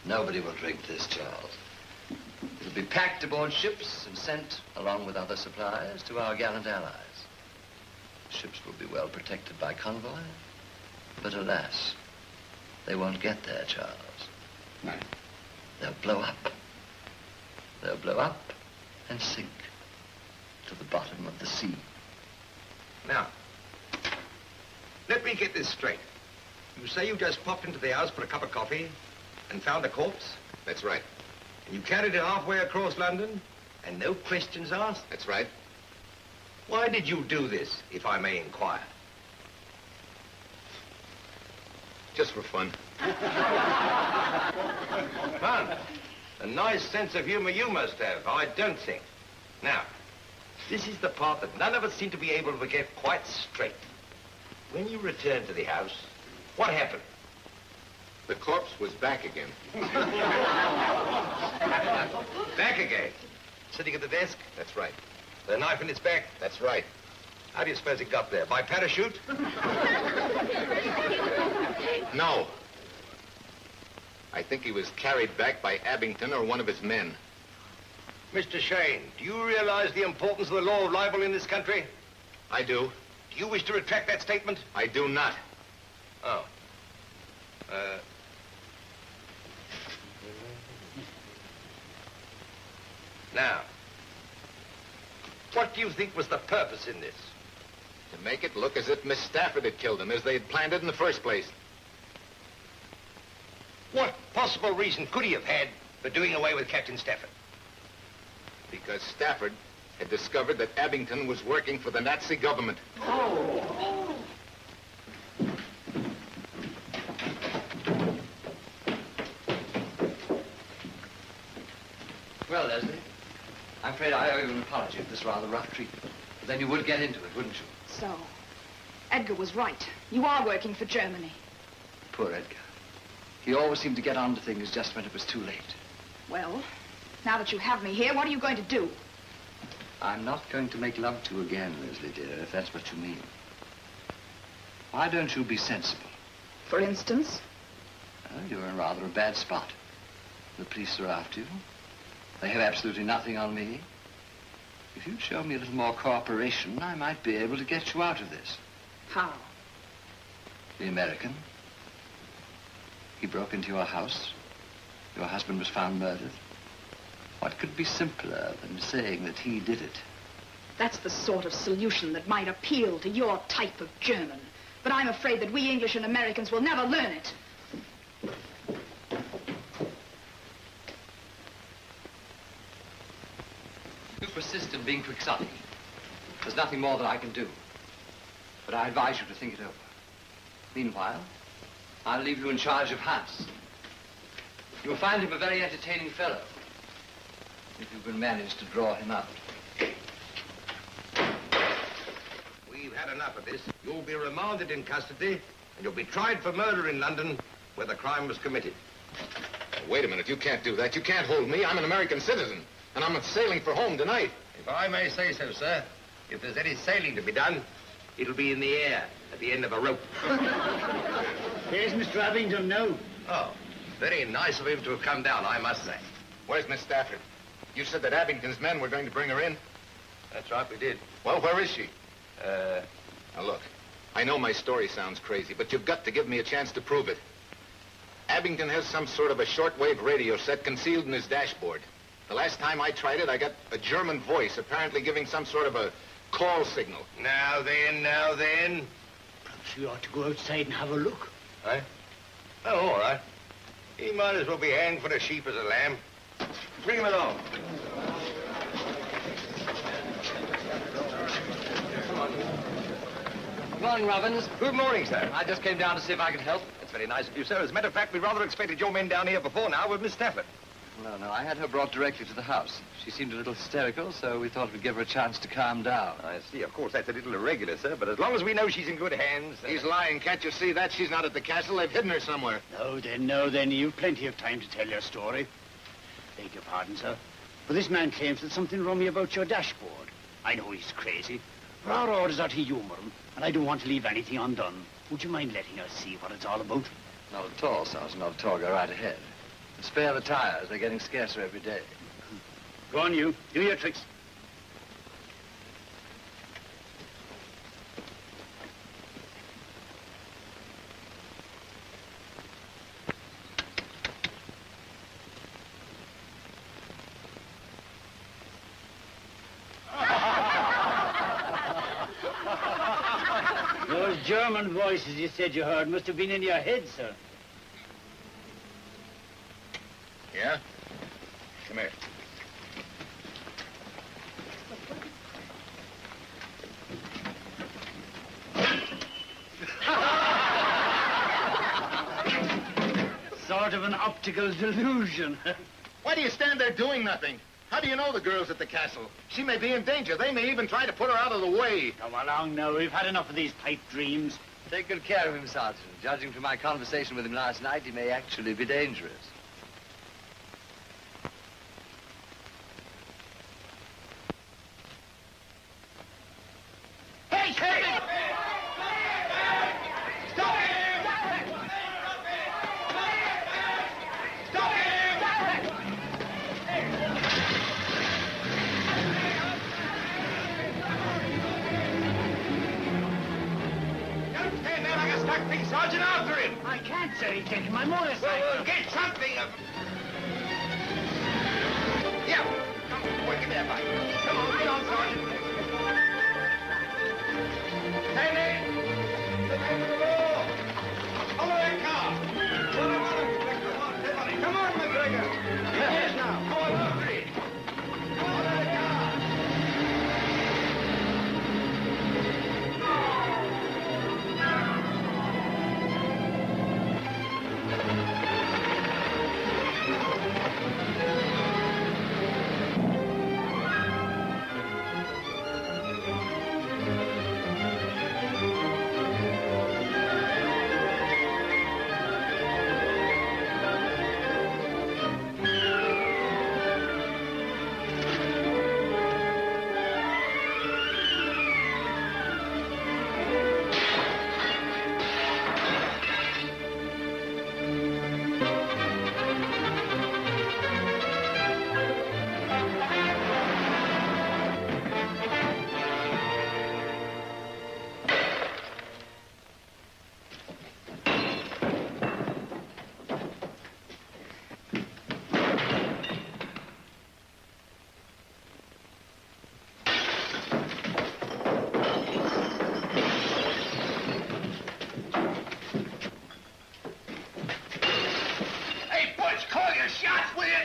Nobody will drink this, Charles. It'll be packed aboard ships and sent, along with other supplies, to our gallant allies. The ships will be well protected by convoy, but alas, they won't get there, Charles. Nein. They'll blow up. They'll blow up and sink to the bottom of the sea. Now, let me get this straight. You say you just popped into the house for a cup of coffee and found the corpse? That's right. And you carried it halfway across London and no questions asked? That's right. Why did you do this, if I may inquire? Just for fun. Fun. A nice sense of humor you must have, I don't think. Now, this is the part that none of us seem to be able to get quite straight. When you returned to the house, What happened? The corpse was back again. Back again? Sitting at the desk? That's right. The knife in its back? That's right. How do you suppose it got there? By parachute? No. I think he was carried back by Abington or one of his men. Mr. Shane, do you realize the importance of the law of libel in this country? I do. Do you wish to retract that statement? I do not. Oh. Now, what do you think was the purpose in this? To make it look as if Miss Stafford had killed him, as they had planned it in the first place. What possible reason could he have had for doing away with Captain Stafford? Because Stafford had discovered that Abington was working for the Nazi government. Oh. Well, Leslie, I'm afraid I owe you an apology for this rather rough treatment. But then you would get into it, wouldn't you? So, Edgar was right. You are working for Germany. Poor Edgar. He always seemed to get onto things just when it was too late. Well, now that you have me here, what are you going to do? I'm not going to make love to you again, Leslie, dear, if that's what you mean. Why don't you be sensible? For instance? Well, you're in rather a bad spot. The police are after you. They have absolutely nothing on me. If you'd show me a little more cooperation, I might be able to get you out of this. How? The American. He broke into your house. Your husband was found murdered. What could be simpler than saying that he did it? That's the sort of solution that might appeal to your type of German. But I'm afraid that we English and Americans will never learn it. You persist in being quixotic. There's nothing more that I can do. But I advise you to think it over. Meanwhile, I'll leave you in charge of Hans. You'll find him a very entertaining fellow, if you can manage to draw him out. We've had enough of this. You'll be remanded in custody, and you'll be tried for murder in London, where the crime was committed. Wait a minute, you can't do that. You can't hold me. I'm an American citizen, and I'm sailing for home tonight. If I may say so, sir, if there's any sailing to be done, it'll be in the air, at the end of a rope. There's Mr. Abington now. Oh, very nice of him to have come down, I must say. Where's Miss Stafford? You said that Abington's men were going to bring her in. That's right, we did. Well, where is she? Now, look, I know my story sounds crazy, but you've got to give me a chance to prove it. Abington has some sort of a shortwave radio set concealed in his dashboard. The last time I tried it, I got a German voice apparently giving some sort of a call signal. Now then. Perhaps we ought to go outside and have a look. Eh? Oh, all right. He might as well be hanged for a sheep as a lamb. Bring him along. Good morning, Robbins. Good morning, sir. I just came down to see if I could help. That's very nice of you, sir. As a matter of fact, we rather expected your men down here before now with Miss Stafford. No, I had her brought directly to the house. She seemed a little hysterical, so we thought we'd give her a chance to calm down. I see. Of course, that's a little irregular, sir, but as long as we know she's in good hands... He's lying. Can't you see that? She's not at the castle. They've hidden her somewhere. No, then. You've plenty of time to tell your story. Beg your pardon, sir. But this man claims there's something rummy about your dashboard. I know he's crazy. But our orders are to humor him, and I don't want to leave anything undone. Would you mind letting us see what it's all about? Not at all, Sergeant. Not at all. Go right ahead. And spare the tires. They're getting scarcer every day. Go on, you. Do your tricks. Those German voices you said you heard must have been in your head, sir. Yeah? Come here. Sort of an optical delusion. Why do you stand there doing nothing? How do you know the girl's at the castle? She may be in danger. They may even try to put her out of the way. Come along now. We've had enough of these pipe dreams. Take good care of him, Sergeant. Judging from my conversation with him last night, he may actually be dangerous. Hey, hey! Stop him! Stop Don't stand there like a stuck pig, Sergeant. After him! I can't, sir. He's taking my motorcycle. Well, get something of... Yeah. Come on, boy, give me that bike. Come on, right on, Sergeant. Steady! Step into the law! Follow that car! Run him on, Inspector. Come on, McGregor! Yes, now. Go on, after it. Come on, that car!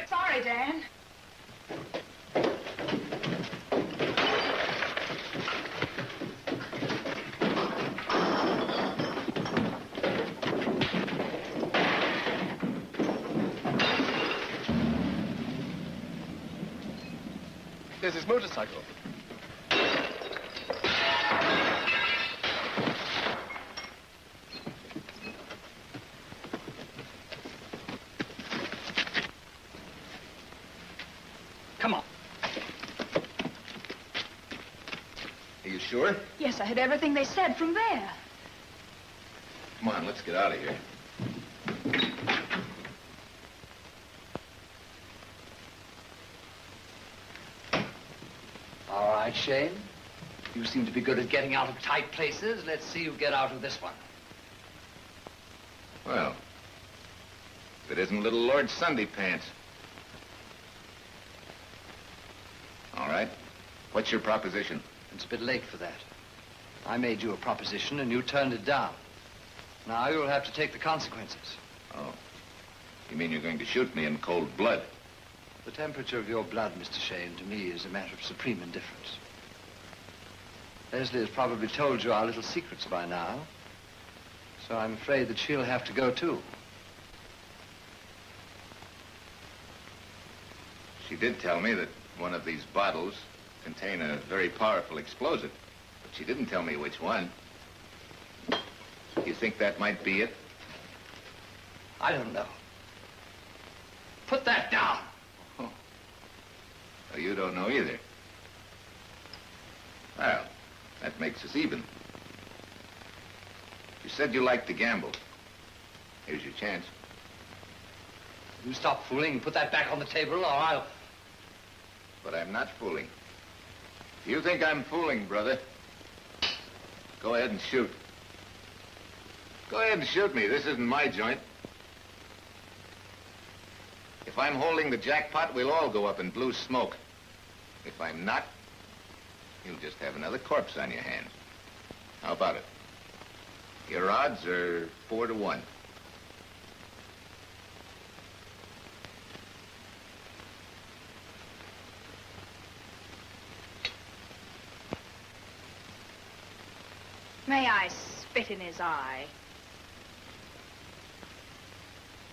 Sorry, Dan. There's his motorcycle. Come on. Are you sure? Yes, I heard everything they said from there. Come on, let's get out of here. All right, Shane. You seem to be good at getting out of tight places. Let's see you get out of this one. Well, if it isn't little Lord Sunday Pants. All right. What's your proposition? It's a bit late for that. I made you a proposition and you turned it down. Now you'll have to take the consequences. Oh. You mean you're going to shoot me in cold blood? The temperature of your blood, Mr. Shane, to me is a matter of supreme indifference. Leslie has probably told you our little secrets by now, so I'm afraid that she'll have to go too. She did tell me that one of these bottles contain a very powerful explosive, but she didn't tell me which one. You think that might be it? I don't know. Put that down. Oh. Well, you don't know either. Well, that makes us even. You said you liked to gamble. Here's your chance. You stop fooling and put that back on the table, or I'll... But I'm not fooling. You think I'm fooling, brother? Go ahead and shoot. Go ahead and shoot me. This isn't my joint. If I'm holding the jackpot, we'll all go up in blue smoke. If I'm not, you'll just have another corpse on your hands. How about it? Your odds are 4 to 1. May I spit in his eye?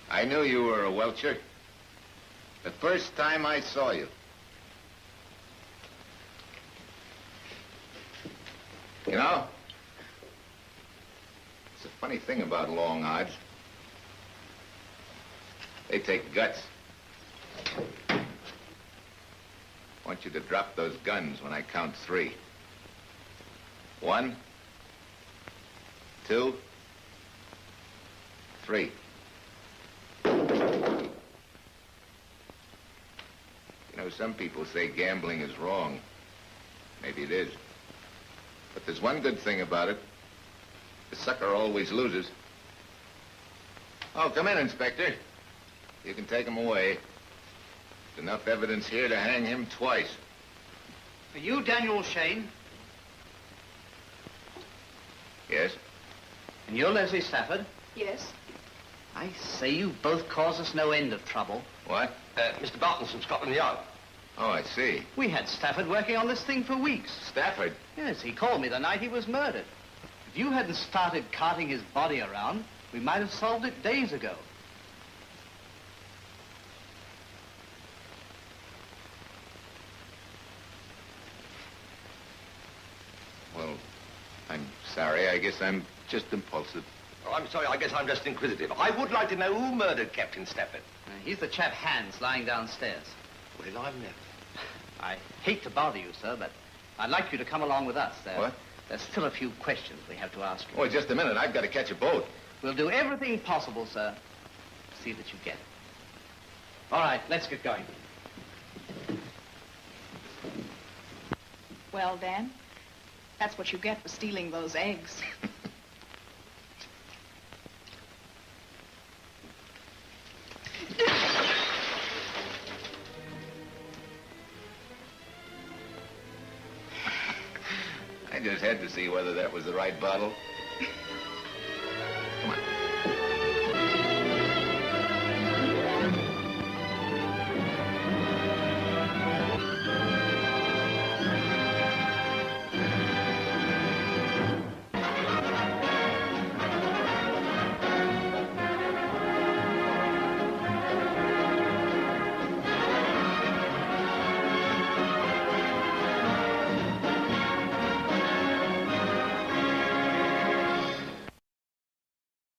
I knew you were a welcher. The first time I saw you. You know, It's a funny thing about long odds. They take guts. I want you to drop those guns when I count 3. 1, 2, 3. You know, some people say gambling is wrong. Maybe it is. But there's one good thing about it. The sucker always loses. Oh, come in, Inspector. You can take him away. There's enough evidence here to hang him twice. Are you Daniel Shane? Yes? And you're Leslie Stafford? Yes. I say you both cause us no end of trouble. What? Mr. Barton's from Scotland Yard. Oh, I see. We had Stafford working on this thing for weeks. Stafford? Yes, he called me the night he was murdered. If you hadn't started carting his body around, we might have solved it days ago. Well, I'm sorry. I guess I'm just impulsive. Oh, I'm sorry. I guess I'm just inquisitive. I would like to know who murdered Captain Stafford. He's the chap Hans lying downstairs. Well, I've never. I hate to bother you, sir, but I'd like you to come along with us. What? There's still a few questions we have to ask you. Oh, just a minute. I've got to catch a boat. We'll do everything possible, sir. See that you get it. All right, let's get going. Well, Dan, that's what you get for stealing those eggs. I just had to see whether that was the right bottle.